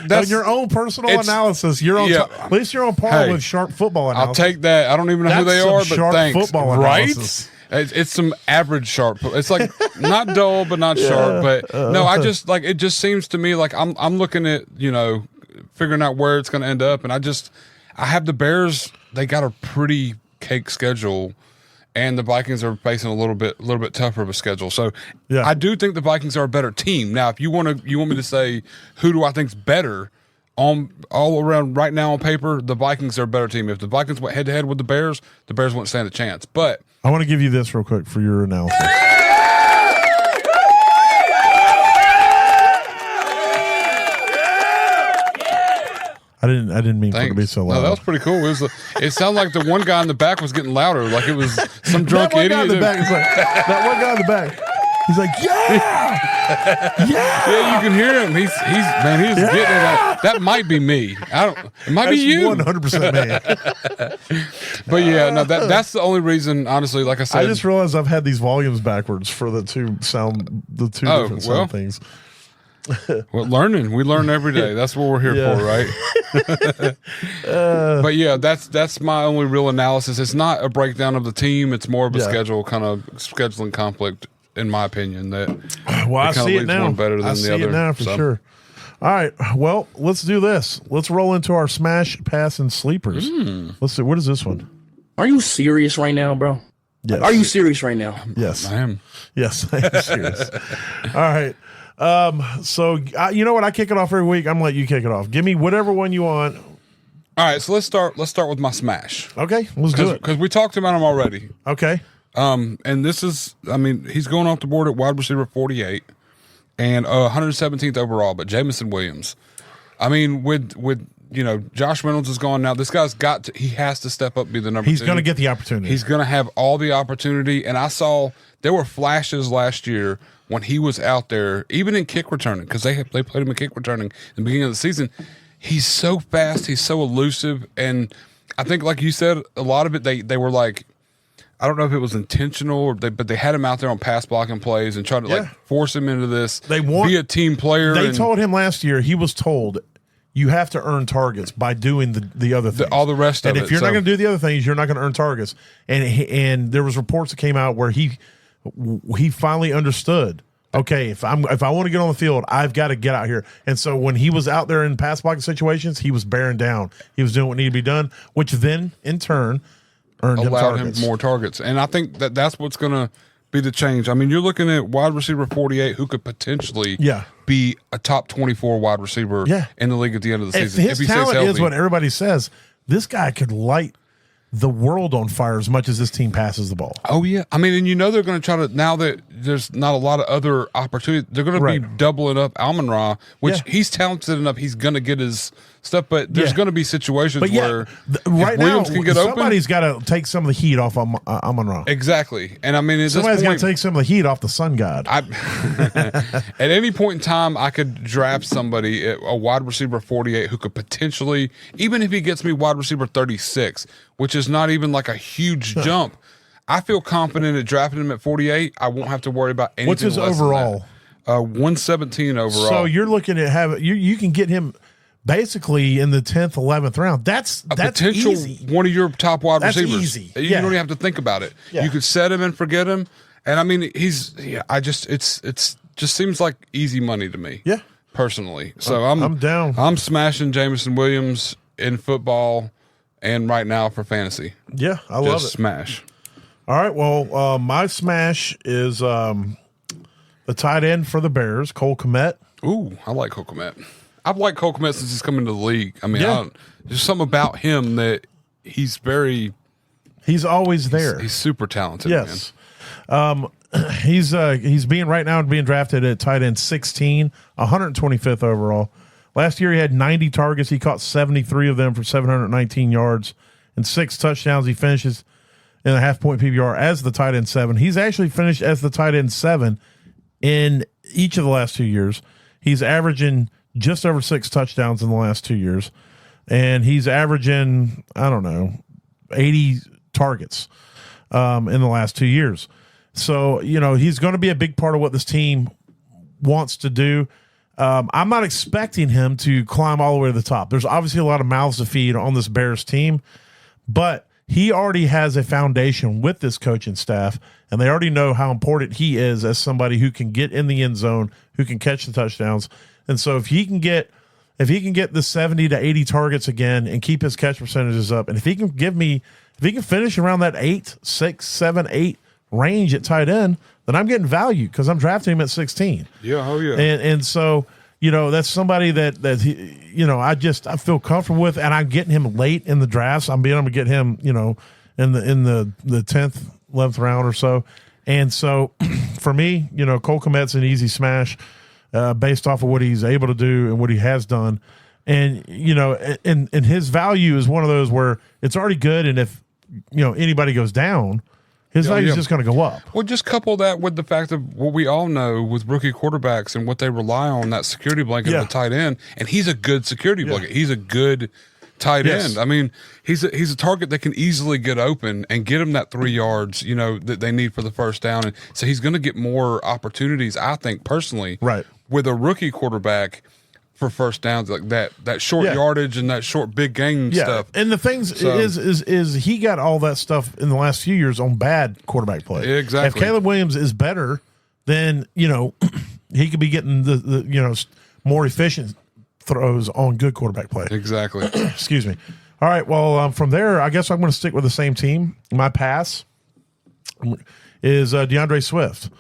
That's your own personal analysis. At least you're on par with Sharp Football analysis. I'll take that. I don't even know who they are, but Sharp thanks. Football analysis. Right? It's some average sharp. It's like not dull, but not sharp. But no, I just it just seems to me like I'm looking at, figuring out where it's going to end up. And I have the Bears. They got a pretty cake schedule, and the Vikings are facing a little bit tougher of a schedule. So I do think the Vikings are a better team. Now, if you want me to say who do I think's better all around right now on paper, the Vikings are a better team. If the Vikings went head to head with the Bears wouldn't stand a chance. But I want to give you this real quick for your analysis. I didn't mean for it to be so loud. No, that was pretty cool. It sounded like the one guy in the back was getting louder, like it was some drunk idiot. That one guy in the back. He's like, yeah, yeah. You can hear him. He's getting it. That might be me. It might be you. 100% me. But yeah, no. That's the only reason. Honestly, like I said, I just realized I've had these volumes backwards for the two different sound things. Well, we learn every day. That's what we're here for, right? But yeah, that's my only real analysis. It's not a breakdown of the team. It's more of a scheduling conflict, in my opinion. That I see it now. One better than the other. It now for sure. All right, well, let's do this. Let's roll into our smash, pass, and sleepers. Let's see. What is this one? Are you serious right now, bro? Yes. Are you serious right now? Yes, I am. Yes, I am serious. All right. So you know what? I kick it off every week. I'm gonna let you kick it off. Give me whatever one you want. All right, so let's start with my smash. Okay, let's do it because we talked about him already. Okay. And this is, he's going off the board at wide receiver 48 and 117th overall. But Jamison Williams, with Josh Reynolds is gone now. This guy's he has to step up, be the number. He's 2. going to get the opportunity. He's going to have all the opportunity. And I saw there were flashes last year when he was out there, even in kick returning, because they played him in kick returning in the beginning of the season. he's so fast, he's so elusive, and I think, like you said, a lot of it they were like, I don't know if it was intentional, but they had him out there on pass blocking plays and tried to like force him into this. Be a team player. They told him last year, he was told, you have to earn targets by doing the other things. All the rest of it. And if you're not going to do the other things, you're not going to earn targets. And there was reports that came out where he finally understood. Okay, if I want to get on the field, I've got to get out here. And so when he was out there in pass blocking situations, he was bearing down. He was doing what needed to be done, which then in turn allowed him more targets. And I think that's what's going to be the change. I mean, you're looking at wide receiver 48 who could potentially be a top 24 wide receiver in the league at the end of the season. His talent is what everybody says. This guy could light the world on fire as much as this team passes the ball. Oh, yeah. I mean, and they're going to try to, now that there's not a lot of other opportunities, they're going to be doubling up Amon-Ra, which he's talented enough. He's going to get his stuff, but there's going to be situations where right Williams now, can get somebody's got to take some of the heat off Amon-Ra. Exactly. And I mean, somebody's got to take some of the heat off the sun god. At any point in time, I could draft somebody, a wide receiver 48, who could potentially, even if he gets me wide receiver 36, which is not even like a huge jump, I feel confident at drafting him at 48. I won't have to worry about anything. What's his less overall? Than that. 117 overall. So you're looking at you can get him basically in the 10th, 11th round. That's potential easy. One of your top wide That's receivers. Easy. You don't even have to think about it. You could set him and forget him. And I mean, it's just seems like easy money to me. Yeah. Personally. So I'm down. I'm smashing Jameson Williams in football and right now for fantasy. Yeah, I love it. Smash. All right. Well, my smash is the tight end for the Bears, Cole Kmet. Ooh, I like Cole Kmet. I've liked Cole Kmet since he's come into the league. I mean, there's something about him that he's always there. He's super talented. Yes. Man. He's being drafted at tight end 16, 125th overall. Last year he had 90 targets. He caught 73 of them for 719 yards and 6 touchdowns. He finishes in a half-point PPR as the tight end 7. He's actually finished as the tight end 7 in each of the last 2 years. He's averaging just over 6 touchdowns in the last 2 years, and he's averaging 80 targets in the last 2 years. So he's going to be a big part of what this team wants to do. I'm not expecting him to climb all the way to the top. There's obviously a lot of mouths to feed on this Bears team, but he already has a foundation with this coaching staff, and they already know how important he is as somebody who can get in the end zone, who can catch the touchdowns. And so if he can get the 70 to 80 targets again and keep his catch percentages up, and if he can finish around that 8, 6, 7, 8 range at tight end, then I'm getting value because I'm drafting him at 16. Yeah, oh yeah. And so, that's somebody that he, I feel comfortable with, and I'm getting him late in the drafts. I'm being able to get him, in the 10th, 11th round or so. And so for me, Cole Kmet's an easy smash based off of what he's able to do and what he has done. And, and his value is one of those where it's already good. And if, anybody goes down, his value is just going to go up. Well, just couple that with the fact of what we all know with rookie quarterbacks and what they rely on, that security blanket of a tight end. And he's a good security blanket. He's a good tight end. I mean, he's a target that can easily get open and get him that 3 yards, that they need for the first down. And so he's going to get more opportunities, I think, personally, with a rookie quarterback for first downs, like that short yardage and that short big game stuff. And the things is he got all that stuff in the last few years on bad quarterback play. Exactly. If Caleb Williams is better, then he could be getting the more efficient throws on good quarterback play. Exactly. Excuse me. All right. Well, from there, I guess I'm going to stick with the same team. My pass is DeAndre Swift.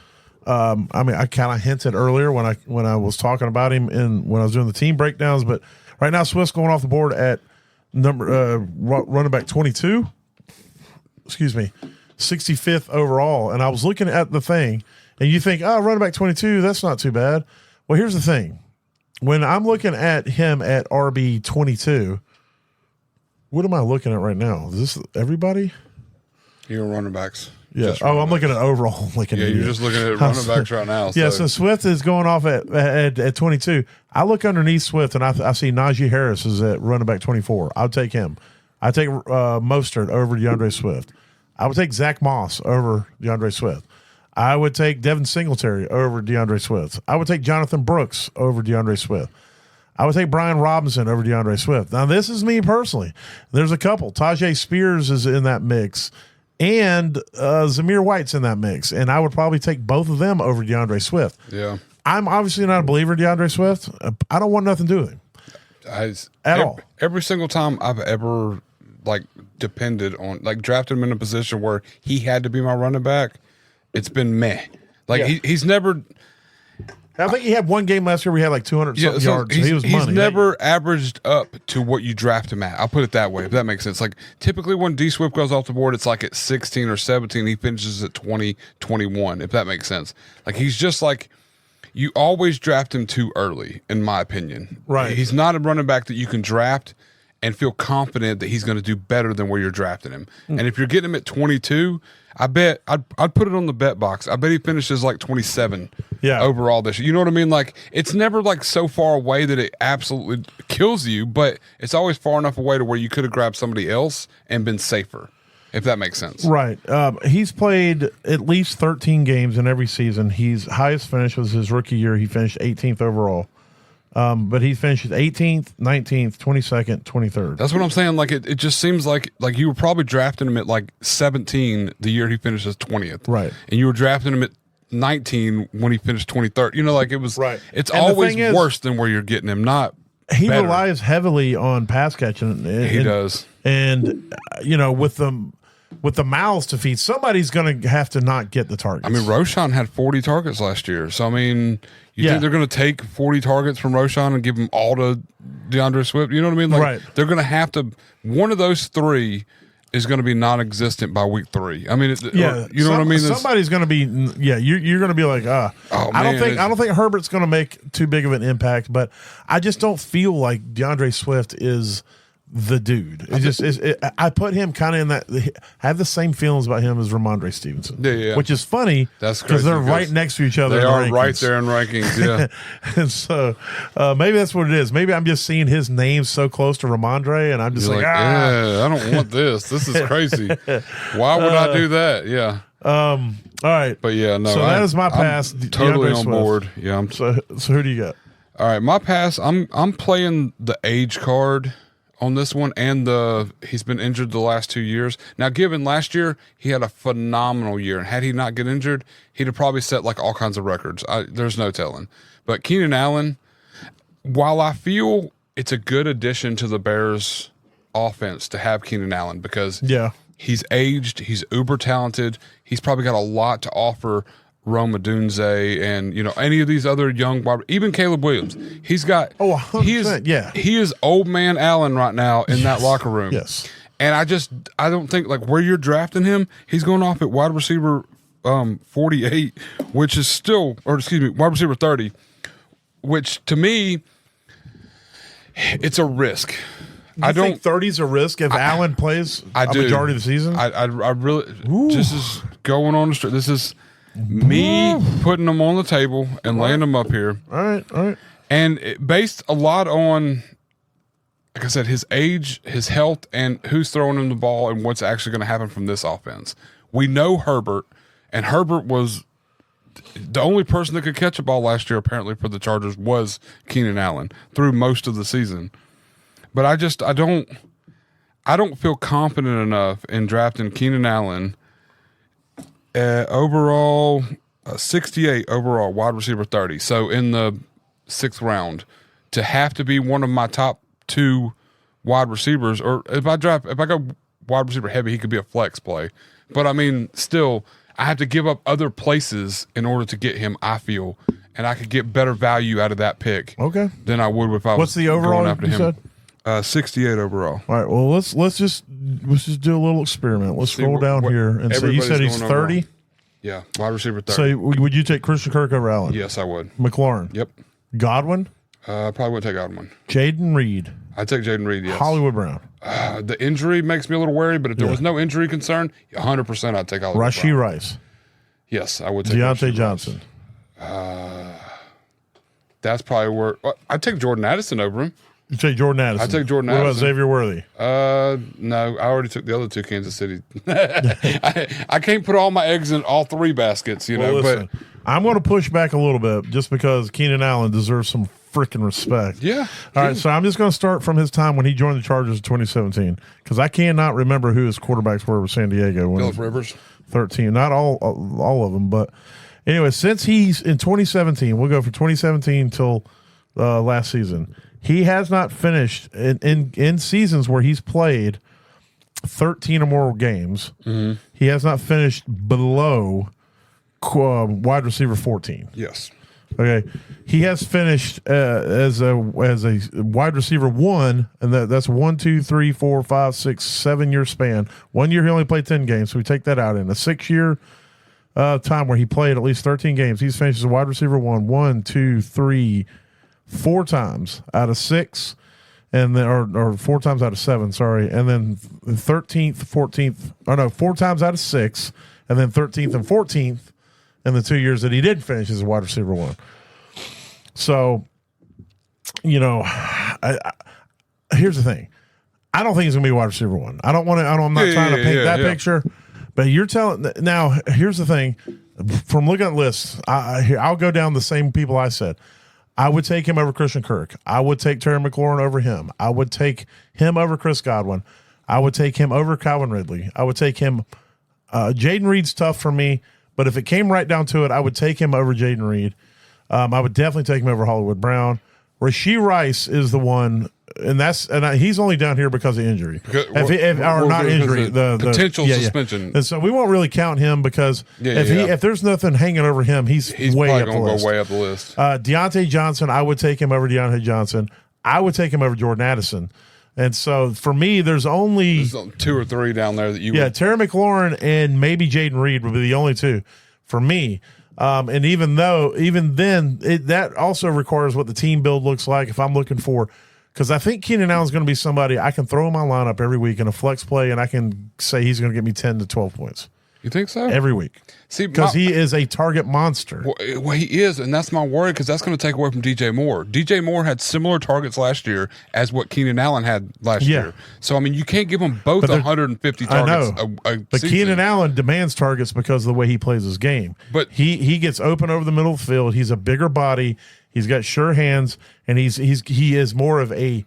I mean, I kind of hinted earlier when I was talking about him and when I was doing the team breakdowns, but right now Swift's going off the board at running back 22. Excuse me, 65th overall. And I was looking at the thing, and you think, running back 22, that's not too bad. Well, here's the thing: when I'm looking at him at RB 22, what am I looking at right now? Is this everybody? You're running backs. Yeah. Just Oh, running I'm looking at overall. Like an Yeah, idiot. you're just looking at running backs right now. Yeah, so Swift is going off at 22. I look underneath Swift and I see Najee Harris is at running back 24. I'll take him. I take Mostert over DeAndre Swift. I would take Zach Moss over DeAndre Swift. I would take Devin Singletary over DeAndre Swift. I would take Jonathan Brooks over DeAndre Swift. I would take Brian Robinson over DeAndre Swift. Now, this is me personally. There's a couple. Tajay Spears is in that mix, and Zamir White's in that mix, and I would probably take both of them over DeAndre Swift. Yeah. I'm obviously not a believer in DeAndre Swift. I don't want nothing to do with him. At all. Every single time I've ever depended on drafted him in a position where he had to be my running back, it's been meh. He's never. I think he had one game last year where he had like 200 something yards. He's never averaged up to what you draft him at. I'll put it that way, if that makes sense. Like typically when D Swift goes off the board, it's like at 16 or 17. He finishes at 20, 21, if that makes sense. Like he's just like, you always draft him too early, in my opinion. Right. He's not a running back that you can draft and feel confident that he's going to do better than where you're drafting him. And if you're getting him at 22, I bet I'd put it on the bet box. I bet he finishes like 27 overall this year. You know what I mean? Like it's never like so far away that it absolutely kills you, but it's always far enough away to where you could have grabbed somebody else and been safer, if that makes sense. Right. He's played at least 13 games in every season. His highest finish was his rookie year. He finished 18th overall. But he finishes 18th, 19th, 22nd, 23rd. That's what I'm saying. Like it just seems like you were probably drafting him at like 17 the year he finishes 20th. Right. And you were drafting him at 19 when he finished 23rd. You know, like it was right. It's and always worse than where you're getting him, not he better. relies heavily on pass catching. He does. And with the mouths to feed, somebody's going to have to not get the targets. I mean, Roshan had 40 targets last year. So, I mean, you think they're going to take 40 targets from Roshan and give them all to DeAndre Swift? You know what I mean? Like, right. They're going to have to – one of those three is going to be non-existent by week 3. I mean, you know what I mean? Somebody's going to be – you're going to be like, I don't think Herbert's going to make too big of an impact, but I just don't feel like DeAndre Swift is – the dude. I put him kind of in that. I have the same feelings about him as Ramondre Stevenson. Yeah. Which is funny. That's because they're right next to each other. They are right there in rankings. Yeah. And so maybe that's what it is. Maybe I'm just seeing his name so close to Ramondre, and I'm just yeah, I don't want this. This is crazy. Why would I do that? Yeah. All right. But yeah, no. So that is my pass. I'm totally DeAndre on Swift. board. Yeah. So who do you got? All right, my pass. I'm playing the age card on this one, and he's been injured the last 2 years. Now, given last year, he had a phenomenal year, and had he not get injured, he'd have probably set like all kinds of records. There's no telling. But Keenan Allen, while I feel it's a good addition to the Bears' offense to have Keenan Allen because he's aged, he's uber talented, he's probably got a lot to offer Rome Odunze and any of these other young even Caleb Williams. He's got 100%, he is old man Allen right now in that locker room. Yes. And I don't think like where you're drafting him, he's going off at wide receiver 48, which is still wide receiver 30, which to me it's a risk. I don't think 30's a risk if Allen plays a majority of the season. I really this is going on the street. This is me putting them on the table and laying them up here. All right. And based a lot on, like I said, his age, his health, and who's throwing him the ball and what's actually going to happen from this offense. We know Herbert, and Herbert was the only person that could catch a ball last year, apparently, for the Chargers was Keenan Allen through most of the season. But I don't feel confident enough in drafting Keenan Allen overall, 68 overall, wide receiver 30. So in the 6th round, to have to be one of my top 2 wide receivers, or if I go wide receiver heavy, he could be a flex play. But I mean, still, I have to give up other places in order to get him, I feel, and I could get better value out of that pick than I would if I was What's the overall going after him. Said? 68 overall. All right. Well, let's just do a little experiment. Let's scroll down here and say you said he's 30. Yeah, wide receiver 30. So would you take Christian Kirk over Allen? Yes, I would. McLaurin. Yep. Godwin. Probably would take Godwin. Jaden Reed. I'd take Jaden Reed. Yes. Hollywood Brown. The injury makes me a little worried, but if there was no injury concern, 100% I'd take Hollywood Rashee Brown. Rice. Yes, I would take Deontay Rashee Johnson. Rice. That's probably where I'd take Jordan Addison over him. You take Jordan Addison. I'd take Jordan What about Addison. Xavier Worthy? No, I already took the other two Kansas City. I can't put all my eggs in all three baskets, you know. Listen, But I'm going to push back a little bit just because Keenan Allen deserves some freaking respect. yeah, All right, so I'm just going to start from his time when he joined the Chargers in 2017 because I cannot remember who his quarterbacks were with San Diego. When Phillip Rivers. 13, not all of them, but anyway, since he's in 2017, we'll go from 2017 till last season. He has not finished in seasons where he's played 13 or more games. Mm-hmm. He has not finished below wide receiver 14. Yes. Okay, he has finished as a wide receiver 1, and that's 1, 2, 3, 4, 5, 6, 7 year span. 1 year he only played 10 games, so we take that out. In a 6 year time where he played at least 13 games, he's finished as a wide receiver 1, 2, 3, 4 times out of 6, and then or 4 times out of 7. Sorry, and then 13th, 14th. Oh no, 4 times out of 6, and then 13th and 14th. In the 2 years that he did finish as a wide receiver 1. So, you know, here's the thing. I don't think he's going to be wide receiver 1. I don't want to, I'm not trying to paint that picture, but you're telling, now, here's the thing. From looking at lists, I'll go down the same people I said. I would take him over Christian Kirk. I would take Terry McLaurin over him. I would take him over Chris Godwin. I would take him over Calvin Ridley. I would take him, Jaden Reed's tough for me. But if it came right down to it, I would take him over Jaden Reed. I would definitely take him over Hollywood Brown. Rashee Rice is the one, and he's only down here because of injury. The potential suspension. And so we won't really count him because if there's nothing hanging over him, he's way probably up the going to list. go way up the list. Deontay Johnson, I would take him over Deontay Johnson. I would take him over Jordan Addison. And so for me, there's 2 or 3 down there that you would. Terry McLaurin and maybe Jaden Reed would be the only 2 for me. And even then, that also requires what the team build looks like. If I'm looking for, because I think Keenan Allen's going to be somebody I can throw in my lineup every week in a flex play, and I can say he's going to get me 10 to 12 points. You think so? Every week. See, because he is a target monster. Well, he is, and that's my worry because that's going to take away from DJ Moore. DJ Moore had similar targets last year as what Keenan Allen had last year. So, I mean, you can't give them both 150 targets a but season. Keenan Allen demands targets because of the way he plays his game. But he gets open over the middle of the field. He's a bigger body. He's got sure hands, and he is more of a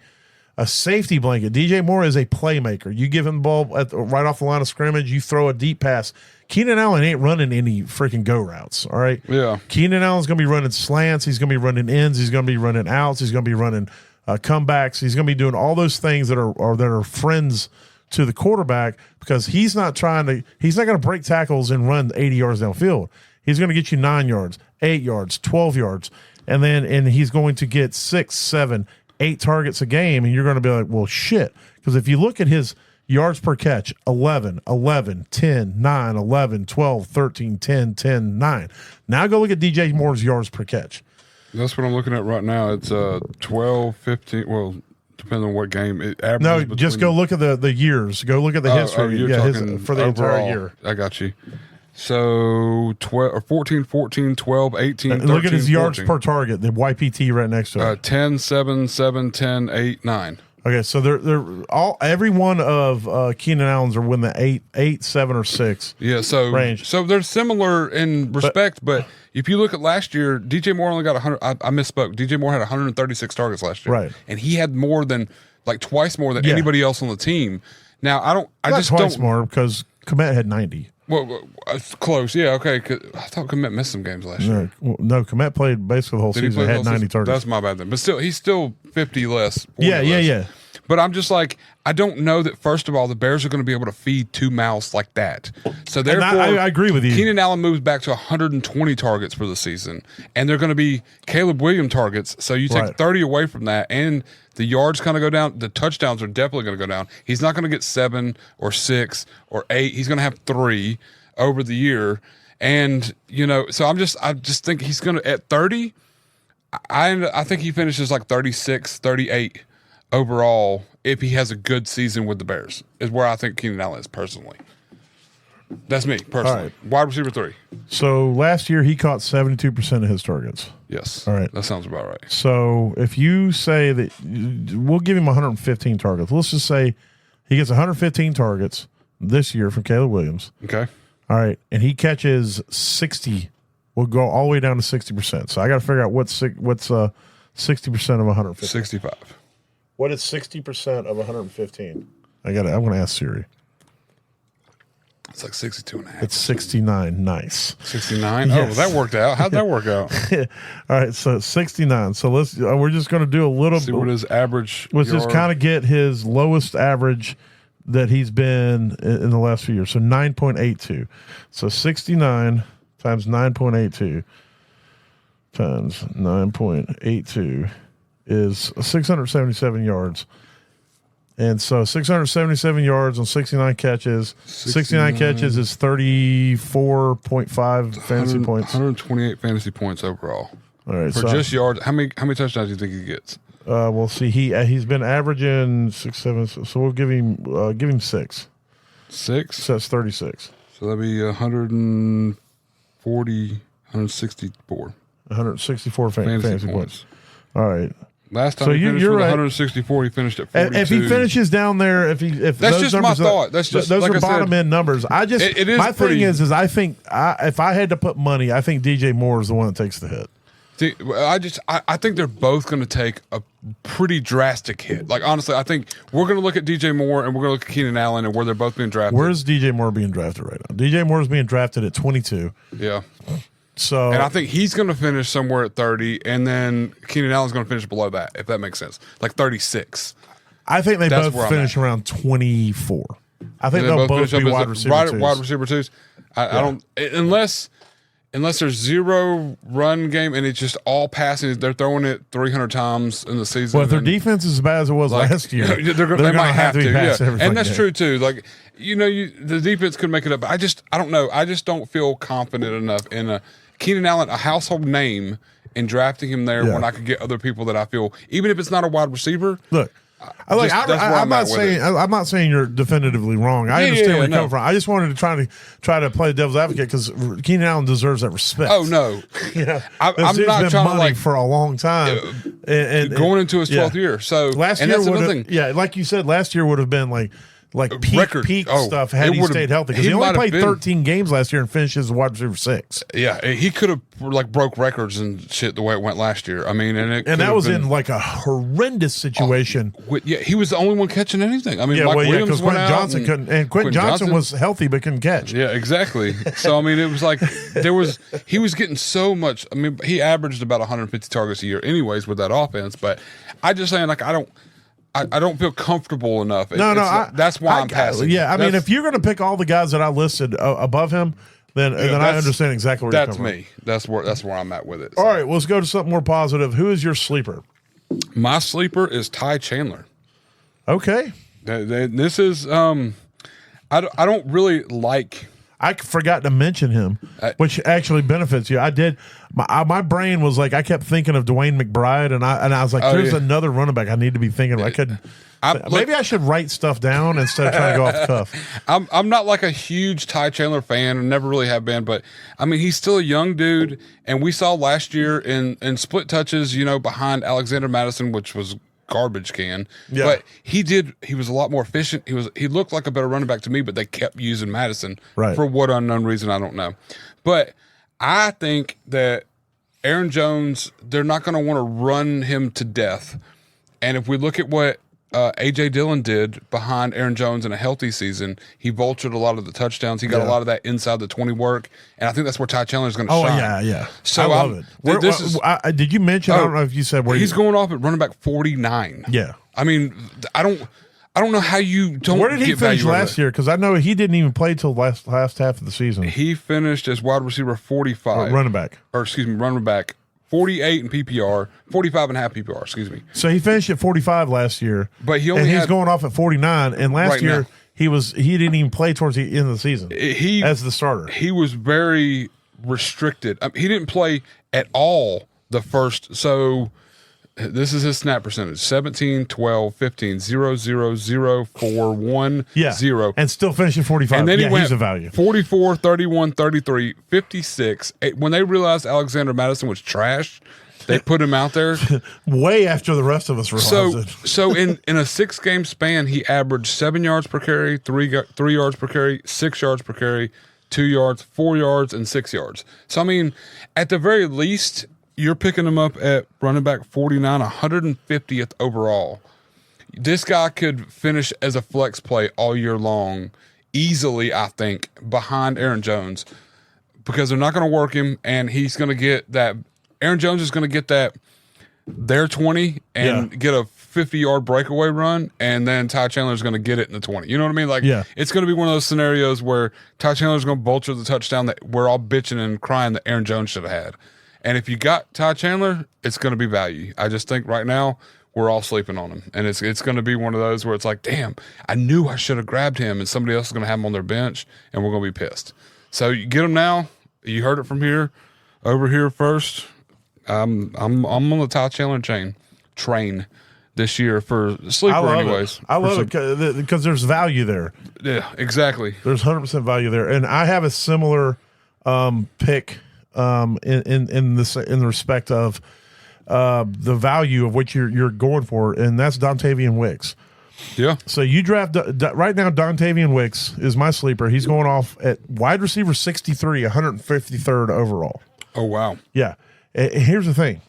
safety blanket. DJ Moore is a playmaker. You give him the ball right off the line of scrimmage, you throw a deep pass. Keenan Allen ain't running any freaking go routes, all right? Yeah. Keenan Allen's going to be running slants. He's going to be running ins. He's going to be running outs. He's going to be running comebacks. He's going to be doing all those things that are friends to the quarterback because he's not going to break tackles and run 80 yards downfield. He's going to get you 9 yards, 8 yards, 12 yards, and he's going to get 6, 7, 8 targets a game, and you're going to be like, well, shit. Because if you look at his yards per catch, 11, 11, 10, 9, 11, 12, 13, 10, 10, 9. Now go look at DJ Moore's yards per catch. That's what I'm looking at right now. It's 12, 15, well, depending on what game. It averages just go look at the years. Go look at the history for the overall, entire year. I got you. So 14, 14, 12, 18, 13, look at his yards 14. per target, the YPT right next to it. 10, 7, 7, 10, 8, 9. Okay, so every one of Keenan Allen's are within the 8, 7, or 6 range. So they're similar in respect, but if you look at last year, DJ Moore only got 100. I misspoke. DJ Moore had 136 targets last year, right? And he had more than twice more than anybody else on the team. Now I just don't more because Komet had 90. Well, close, yeah, okay. I thought Komet missed some games last year. No, Komet played basically the whole season. Had 90 targets. That's my bad then. But still, he's still 50 less. Yeah. But I'm just like, I don't know that, first of all, the Bears are going to be able to feed 2 mouths like that. So therefore, I agree with you. Keenan Allen moves back to 120 targets for the season. And they're going to be Caleb Williams targets. So you take 30 away from that, and the yards kind of go down. The touchdowns are definitely going to go down. He's not going to get 7 or 6 or 8. He's going to have 3 over the year. And, so I just think he's going to, at 30, I think he finishes like 36, 38 overall if he has a good season with the Bears. Is where I think Keenan Allen is personally. That's me personally. All right. Wide receiver 3. So last year he caught 72% of his targets. Yes. All right. That sounds about right. So if you say that we'll give him 115 targets, let's just say he gets 115 targets this year from Caleb Williams. Okay. All right. And he catches 60. We'll go all the way down to 60%. So I got to figure out what's 60% of 115. 65. What is 60% of 115? I'm going to ask Siri. It's like 62 and a half. It's 69. Nice. 69? Yes. Oh, well, that worked out. How'd that work out? All right, so 69. So we're just going to do a little See what his average Let's just kind of get his lowest average that he's been in the last few years. So 9.82. So 69 times 9.82 times 9.82 is 677 yards. And so 677 yards on 69 catches. 69 catches is 34.5 fantasy points. 128 fantasy points overall. All right, For so just yards, how many touchdowns do you think he gets? we'll see. He's been averaging 6, 7. So we'll give him 6. 6? So that's 36. So that'd be 164 fantasy points. All right. Last time So he finished you're with right. 164, he finished at 42. If he finishes down there, if That's those just my numbers thought. That's just those like are I said, bottom end numbers. I just it is my pretty- thing is I think if I had to put money, I think DJ Moore is the one that takes the hit. See, I think they're both going to take a pretty drastic hit. Like, honestly, I think we're going to look at DJ Moore and we're going to look at Keenan Allen and where they're both being drafted. Where's DJ Moore being drafted right now? DJ Moore is being drafted at 22. Yeah. So And I think he's going to finish somewhere at 30, and then Keenan Allen's going to finish below that, if that makes sense. Like 36. I think they That's both where I'm finish at. around 24. I think They they'll both finish be up wide as receiver twos. wide receiver twos. I don't unless there's zero run game and it's just all passing. They're throwing it 300 times in the season. Well, if their and, defense is as bad as it was like, last year, they gonna might have to. be Yeah, passed every and that's fucking true game. too. Like the defense could make it up. But I don't know. I just don't feel confident enough in Keenan Allen, a household name, and drafting him there Yeah. when I could get other people that I feel, even if it's not a wide receiver. Look, that's where I'm not at with saying it. I'm not saying you're definitively wrong. I understand where you're coming from. I just wanted to try to play devil's advocate because Keenan Allen deserves that respect. Oh no, Yeah, I'm This dude's not been trying to money like for a long time, and going into his 12th yeah. year. So Last and year that's would another have, thing. yeah, like you said, last year would have been like peak Record. stuff had it he would've- stayed healthy because he he only might have played been- 13 games last year and finished as a wide receiver 6. Yeah, he could have like broke records and shit the way it went last year. I mean, and that was in like a horrendous situation. Yeah, he was the only one catching anything. I mean, Mike Williams because went Quentin out Johnson couldn't, and Quentin Johnson was healthy but couldn't catch. Yeah, exactly. So I mean, it was like he was getting so much. I mean, he averaged about 150 targets a year, anyways, with that offense. But I just saying, like, I don't feel comfortable enough. That's why I'm passing. Yeah, I mean, if you're going to pick all the guys that I listed above him, then I understand exactly where you're coming from. That's where I'm at with it. All right, well, let's go to something more positive. Who is your sleeper? My sleeper is Ty Chandler. Okay. This is I don't really like. I forgot to mention him, which actually benefits you. I did. My brain was like, I kept thinking of Dwayne McBride, and I was like, there's another running back I need to be thinking of. Maybe I should write stuff down instead of trying to go off the cuff. I'm not like a huge Ty Chandler fan, and never really have been, but I mean, he's still a young dude, and we saw last year in split touches, behind Alexander Madison, which was garbage can. Yeah. But he was a lot more efficient. He looked like a better running back to me, but they kept using Madison for what unknown reason, I don't know. But I think that Aaron Jones, they're not going to want to run him to death. And if we look at what A.J. Dillon did behind Aaron Jones in a healthy season, he vultured a lot of the touchdowns. He got a lot of that inside the 20 work. And I think that's where Ty Chandler is going to shine. Yeah. So I love it. Did you mention, I don't know if you said where he's going off at running back 49. Yeah. I mean, I don't know how you don't. Where did he get finish value out of last it. year? Because I know he didn't even play till last half of the season. He finished as wide receiver 45. Running back. Running back. 48 in PPR, 45 and a half PPR, excuse me. So he finished at 45 last year, But he's going off at 49. And last Right year now. he didn't even play towards the end of the season as the starter. He was very restricted. He didn't play at all the first. So This is his snap percentage: 17, 12, 15, 0, 0, 0, 4, 1, 0. And still finishing 45. And then he went he's a value. 44, 31, 33, 56. When they realized Alexander Madison was trash, they put him out there. Way after the rest of us realized it. So in a 6-game span, he averaged 7 yards per carry, 3 yards per carry, 6 yards per carry, 2 yards, 4 yards, and 6 yards. So, I mean, at the very least, you're picking him up at running back 49, 150th overall. This guy could finish as a flex play all year long easily, I think, behind Aaron Jones, because they're not going to work him, and he's going to get that. Aaron Jones is going to get their 20 and get a 50-yard breakaway run, and then Ty Chandler is going to get it in the 20. You know what I mean? Like, it's going to be one of those scenarios where Ty Chandler is going to vulture the touchdown that we're all bitching and crying that Aaron Jones should have had. And if you got Ty Chandler, it's going to be value. I just think right now we're all sleeping on him, and it's going to be one of those where it's like, damn, I knew I should have grabbed him, and somebody else is going to have him on their bench, and we're going to be pissed. So you get him now. You heard it from here, over here first. I'm on the Ty Chandler train this year for sleeper, anyways. I love it because there's value there. Yeah, exactly. There's 100% value there, and I have a similar pick in the respect of the value of what you're going for, and that's Dontavian Wicks. Yeah. So you draft right now. Dontavian Wicks is my sleeper. He's going off at wide receiver 63, 153rd overall. Oh wow. Yeah. Here's the thing.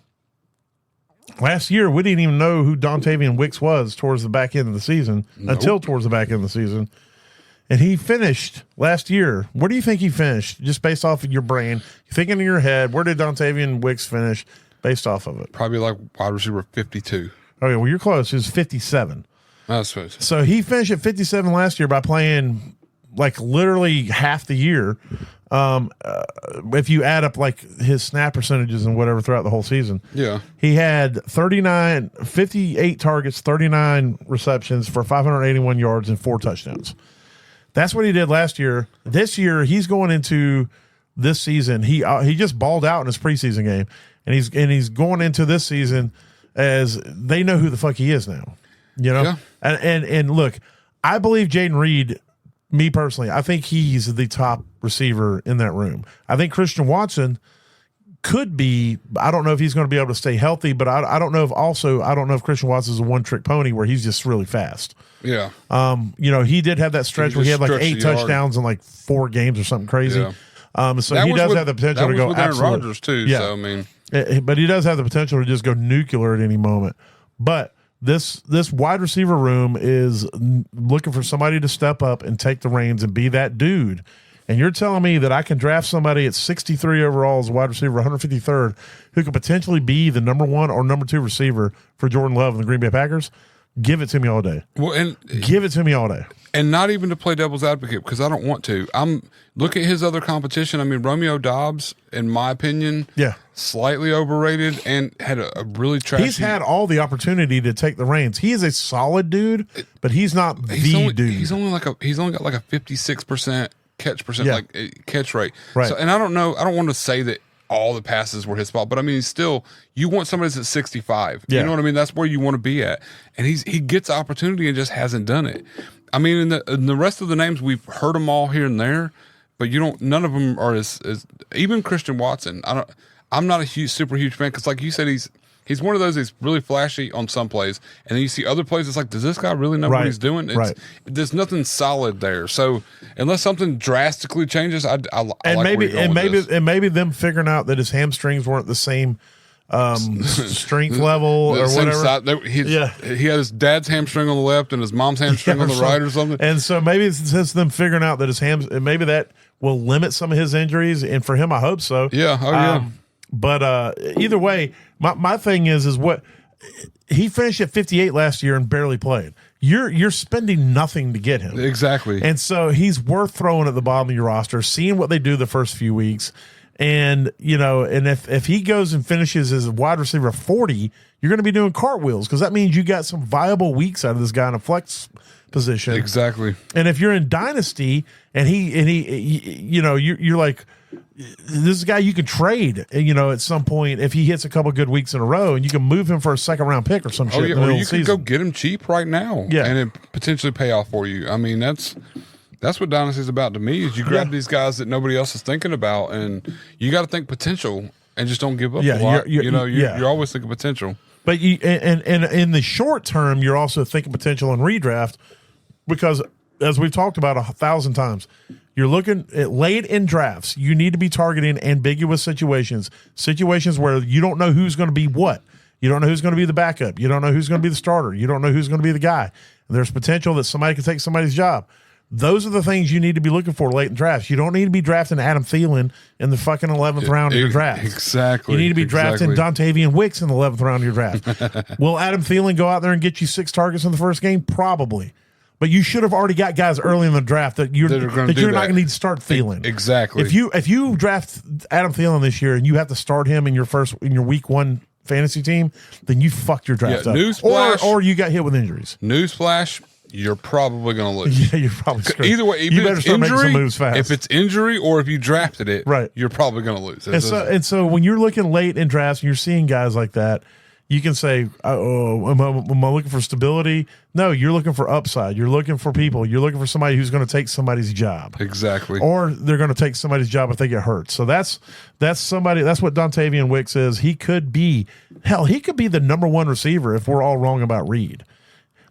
Last year, we didn't even know who Dontavian Wicks was towards the back end of the season, until towards the back end of the season. And he finished last year. Where do you think he finished? Just based off of your brain. You're thinking in your head, where did Dontavian Wicks finish based off of it? Probably like wide receiver 52. Okay, well, you're close. It was 57. That's right. So he finished at 57 last year by playing like literally half the year. If you add up like his snap percentages and whatever throughout the whole season. Yeah. He had 58 targets, 39 receptions for 581 yards and 4 touchdowns. That's what he did last year. This year, he's going into this season. He just balled out in his preseason game, and he's going into this season as they know who the fuck he is now. You know, and look, I believe Jaden Reed. Me personally, I think he's the top receiver in that room. I think Christian Watson could be. I don't know if he's going to be able to stay healthy, but I don't know if Christian Watson is a one-trick pony where he's just really fast. Yeah. You know, he did have that stretch where he had like 8 touchdowns in like 4 games or something crazy. Yeah. So he does have the potential to go absolutely. Rodgers too. Yeah. So I mean, but he does have the potential to just go nuclear at any moment. But this wide receiver room is looking for somebody to step up and take the reins and be that dude. And you're telling me that I can draft somebody at 63 overall as a wide receiver, 153rd, who could potentially be the number 1 or number 2 receiver for Jordan Love and the Green Bay Packers? Give it to me all day. Well, and give it to me all day. And not even to play devil's advocate, because I don't want to. Look at his other competition. I mean, Romeo Doubs, in my opinion, slightly overrated and had a really trashy. He's had all the opportunity to take the reins. He is a solid dude, but he's not the dude. He's only got like a 56% catch rate. Right. So, and I don't know. I don't want to say that all the passes were his fault, but I mean, still, you want somebody that's at 65. Yeah. You know what I mean? That's where you want to be at. And he gets opportunity and just hasn't done it. I mean, in the rest of the names, we've heard them all here and there, but none of them are as even Christian Watson. I'm not a super huge fan, because like you said, he's one of those that's really flashy on some plays, and then you see other plays. It's like, does this guy really know what he's doing? There's nothing solid there. So unless something drastically changes, maybe them figuring out that his hamstrings weren't the same strength level or whatever. He had his dad's hamstring on the left and his mom's hamstring on the right or something. And so maybe it's just them figuring out that his maybe that will limit some of his injuries. And for him, I hope so. Yeah. Oh, yeah. But either way, my thing is what he finished at 58 last year and barely played. You're spending nothing to get him. Exactly. And so he's worth throwing at the bottom of your roster, seeing what they do the first few weeks. And, you know, and if he goes and finishes as a wide receiver 40, you're going to be doing cartwheels, because that means you got some viable weeks out of this guy in a flex position. Exactly. And if you're in dynasty and he you know, you're like, this is a guy you can trade, at some point if he hits a couple good weeks in a row, and you can move him for a second-round pick or some shit. In the middle or you of the can go season. get him cheap right now, and it potentially pay off for you. I mean, that's what Dynasty's about to me. Is you grab these guys that nobody else is thinking about, and you got to think potential and just don't give up a lot. You're always thinking potential. But and in the short term, you're also thinking potential in redraft because, as we've talked about 1,000 times, you're looking at late in drafts. You need to be targeting ambiguous situations where you don't know who's going to be what. You don't know who's going to be the backup. You don't know who's going to be the starter. You don't know who's going to be the guy. And there's potential that somebody can take somebody's job. Those are the things you need to be looking for late in drafts. You don't need to be drafting Adam Thielen in the fucking 11th round of your draft. Exactly. You need to be drafting Dontavian Wicks in the 11th round of your draft. Will Adam Thielen go out there and get you 6 targets in the first game? Probably. But you should have already got guys early in the draft that you're not going to need to start Thielen. Exactly. If you draft Adam Thielen this year and you have to start him in your week 1 fantasy team, then you fucked your draft up. Newsflash, or you got hit with injuries. Newsflash. You're probably going to lose. Yeah, you're probably screwed. Either way, you better start making some moves fast. If it's injury or if you drafted it, right, you're probably going to lose. And so when you're looking late in drafts and you're seeing guys like that, you can say, "Oh, am I looking for stability?" No, you're looking for upside. You're looking for people. You're looking for somebody who's going to take somebody's job. Exactly. Or they're going to take somebody's job if they get hurt. So that's somebody. That's what Dontavian Wicks is. He could be the number 1 receiver if we're all wrong about Reed.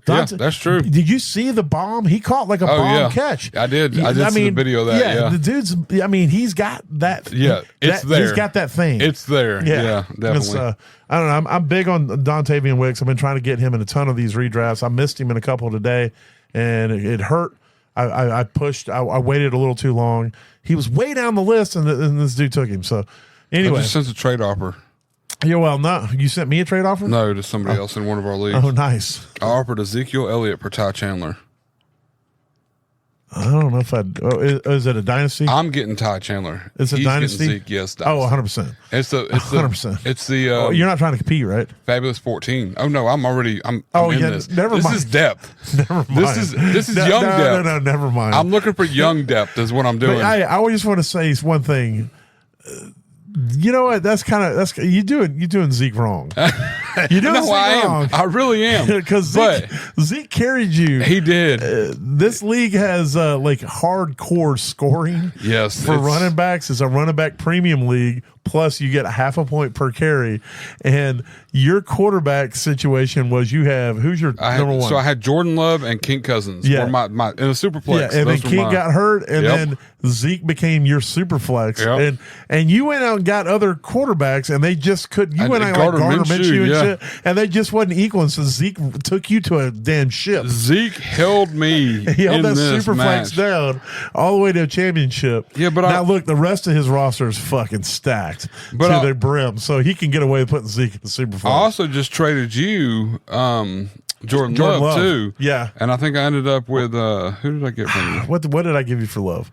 Yeah, that's true. Did you see the bomb? He caught like a bomb catch. I did. I did see the video of that. Yeah, the dude's. I mean, he's got that. Yeah, it's there. He's got that thing. It's there. Yeah, definitely. I don't know. I'm big on Dontavian Wicks. I've been trying to get him in a ton of these redrafts. I missed him in a couple today, and it hurt. I pushed. I waited a little too long. He was way down the list, and this dude took him. So anyway, I just sent a trade offer. Yeah, well, no. You sent me a trade offer? No, to somebody else in one of our leagues. Oh, nice. I offered Ezekiel Elliott for Ty Chandler. I don't know if is it a dynasty? I'm getting Ty Chandler. It's a dynasty? Zeke, yes. Dynasty. Oh, 100%. It's 100%. It's the you're not trying to compete, right? Fabulous 14. Oh no, I'm in this. Never mind. This is depth. Never mind. This is young depth. No, never mind. I'm looking for young depth is what I'm doing. But I just want to say one thing. You know what? That's you doing Zeke wrong. You're doing Zeke wrong. I really am. Because Zeke carried you. He did. This league has like hardcore scoring. Yes, for running backs. It's a running back premium league. Plus, you get a 0.5 point per carry. And your quarterback situation was who's your number 1? So I had Jordan Love and King Cousins. Yeah. My in a super flex. Yeah, and then King got hurt, and then Zeke became your super flex. Yep. And you went out and got other quarterbacks, and they just couldn't. You went out like Gardner Minshew and shit, and they just wasn't equaling. So Zeke took you to a damn ship. Zeke held me. He held that super match. flex down all the way to a championship. Yeah, but now look, the rest of his roster is fucking stacked to the brim, so he can get away with putting Zeke in the super flex. I also just traded you Jordan Love too. Yeah, and I think I ended up with who did I get from you? What did I give you for Love?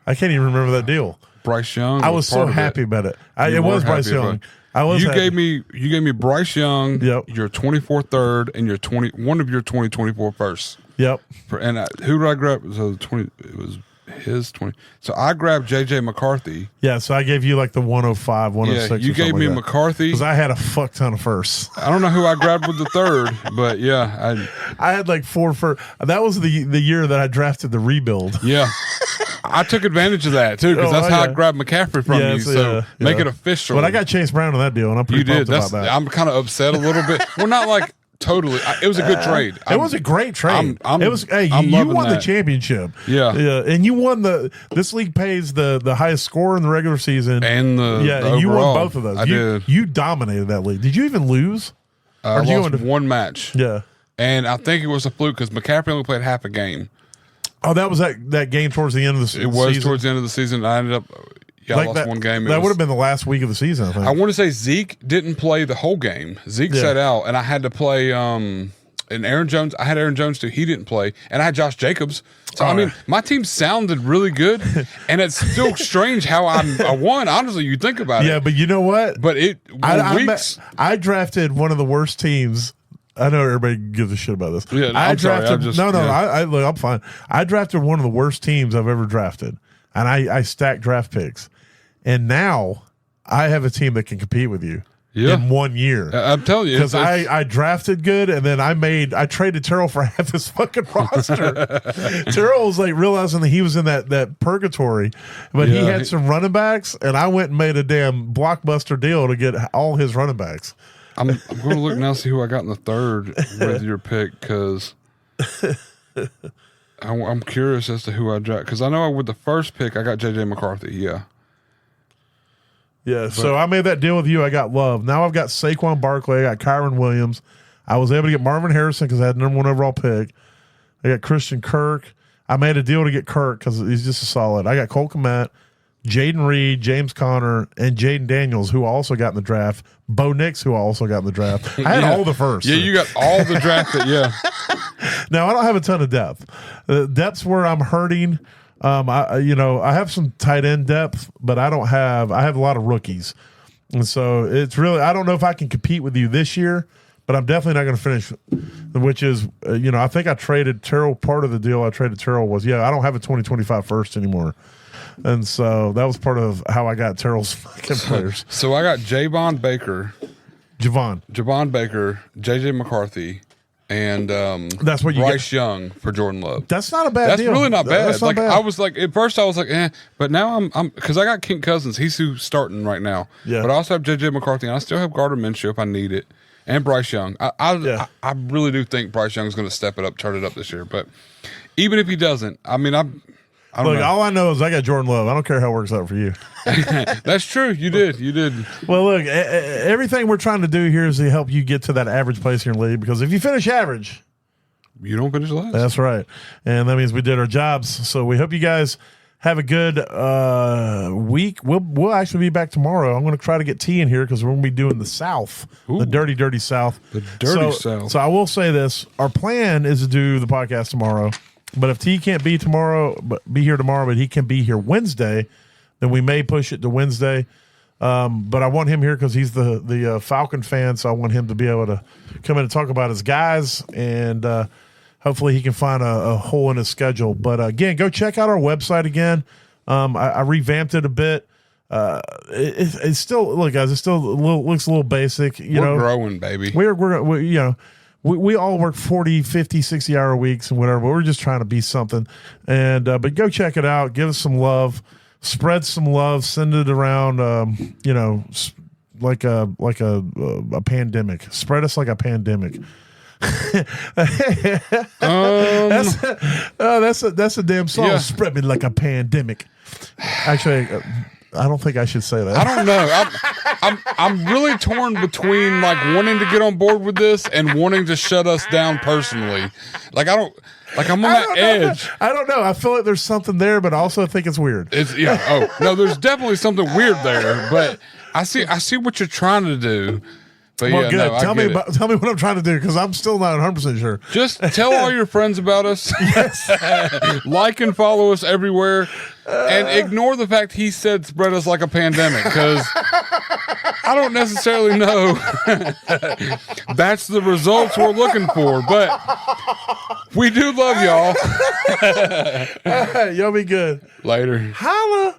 I can't even remember that deal. Bryce Young. I was so happy about it. It was Bryce Young. You gave me Bryce Young. Yep. Your 24 third and your one of your 2024 firsts. Yep. And who did I grab? So it was his 20. So I grabbed JJ McCarthy. Yeah, so I gave you like the 105, 106. Yeah, you gave me like McCarthy because I had a fuck ton of firsts. I don't know who I grabbed with the third, but yeah, I had like 4 firsts. That was the year that I drafted the rebuild. Yeah, I took advantage of that too because that's how I grabbed McCaffrey from you. So make it official. But I got Chase Brown on that deal, and I'm pretty pumped about that. I'm kind of upset a little bit. Well, not like. Totally, it was a good trade. It was a great trade. It was. Hey, you won the championship. Yeah, and you won This league pays the highest score in the regular season, and and you won both of those. I did. You dominated that league. Did you even lose? I lost one match. Yeah, and I think it was a fluke because McCaffrey only played half a game. Oh, that was that game towards the end of the season. It was towards the end of the season. I ended up. Yeah, I lost one game. That would have been the last week of the season, I think. I want to say Zeke didn't play the whole game. Zeke sat out, and I had to play. And Aaron Jones, I had Aaron Jones too. He didn't play, and I had Josh Jacobs. So I mean, my team sounded really good, and it's still strange how I won. Honestly, you think about it. Yeah, but you know what? But I drafted one of the worst teams. I know everybody gives a shit about this. Yeah, I'm fine. I drafted one of the worst teams I've ever drafted, and I stacked draft picks. and now I have a team that can compete with you in 1 year. I'm telling you, because I drafted good, and then I traded Terrell for half his fucking roster. Terrell was like realizing that he was in that purgatory, but he had some running backs, and I went and made a damn blockbuster deal to get all his running backs. I'm going to look now, see who I got in the third with your pick, because I'm curious as to who I draft. Because I know with the first pick, I got J.J. McCarthy. Yeah. Yeah. So I made that deal with you. I got Love. Now I've got Saquon Barkley. I got Kyron Williams. I was able to get Marvin Harrison because I had number 1 overall pick. I got Christian Kirk. I made a deal to get Kirk because he's just a solid. I got Cole Kmet, Jaden Reed, James Conner, and Jaden Daniels, who I also got in the draft. Bo Nix, who I also got in the draft. I had all the first. Yeah, you got all the draft. Now, I don't have a ton of depth. Depth's where I'm hurting. I have some tight end depth, but I have a lot of rookies. And so it's really, I don't know if I can compete with you this year, but I'm definitely not going to finish, which is, I think I traded Terrell. Part of the deal I traded Terrell was, I don't have a 2025 first anymore. And so that was part of how I got Terrell's fucking players. So I got Javon Baker, J.J. McCarthy, and that's what you Bryce Young for Jordan Love. That's not a bad deal. That's really not bad. That's not bad. I was like, at first I was like, but now I'm because I got Kent Cousins. He's who's starting right now. Yeah. But I also have J.J. McCarthy, and I still have Gardner Minshew if I need it, and Bryce Young. I really do think Bryce Young is going to step it up, turn it up this year. But even if he doesn't, I mean, I don't know. All I know is I got Jordan Love. I don't care how it works out for you. That's true. You did. Well, look, everything we're trying to do here is to help you get to that average place in your league, because if you finish average, you don't finish last. That's right. And that means we did our jobs. So we hope you guys have a good week. We'll actually be back tomorrow. I'm going to try to get T in here because we're going to be doing the South, the dirty, dirty South. The dirty South. So I will say this. Our plan is to do the podcast tomorrow. But if T can't be here tomorrow, but he can be here Wednesday, then we may push it to Wednesday. But I want him here because he's the Falcon fan, so I want him to be able to come in and talk about his guys, and hopefully he can find a hole in his schedule. But again, go check out our website again. I revamped it a bit. It's still, look, guys, it still looks a little basic. We're growing, baby. We all work 40, 50, 60-hour weeks and whatever, but we're just trying to be something. And but go check it out. Give us some love. Spread some love. Send it around, like a pandemic. Spread us like a pandemic. That's a damn song. Yeah. Spread me like a pandemic. Actually, I don't think I should say that. I don't know. I'm really torn between like wanting to get on board with this and wanting to shut us down personally. I'm on that edge. I don't know. I feel like there's something there, but I also think it's weird. Oh no, there's definitely something weird there. But I see what you're trying to do. But well, good. Tell me what I'm trying to do, because I'm still not 100% sure. Just tell all your friends about us. Yes. Like and follow us everywhere. And ignore the fact he said spread us like a pandemic, because I don't necessarily know that's the results we're looking for. But we do love y'all. Y'all be good. Later. Holla.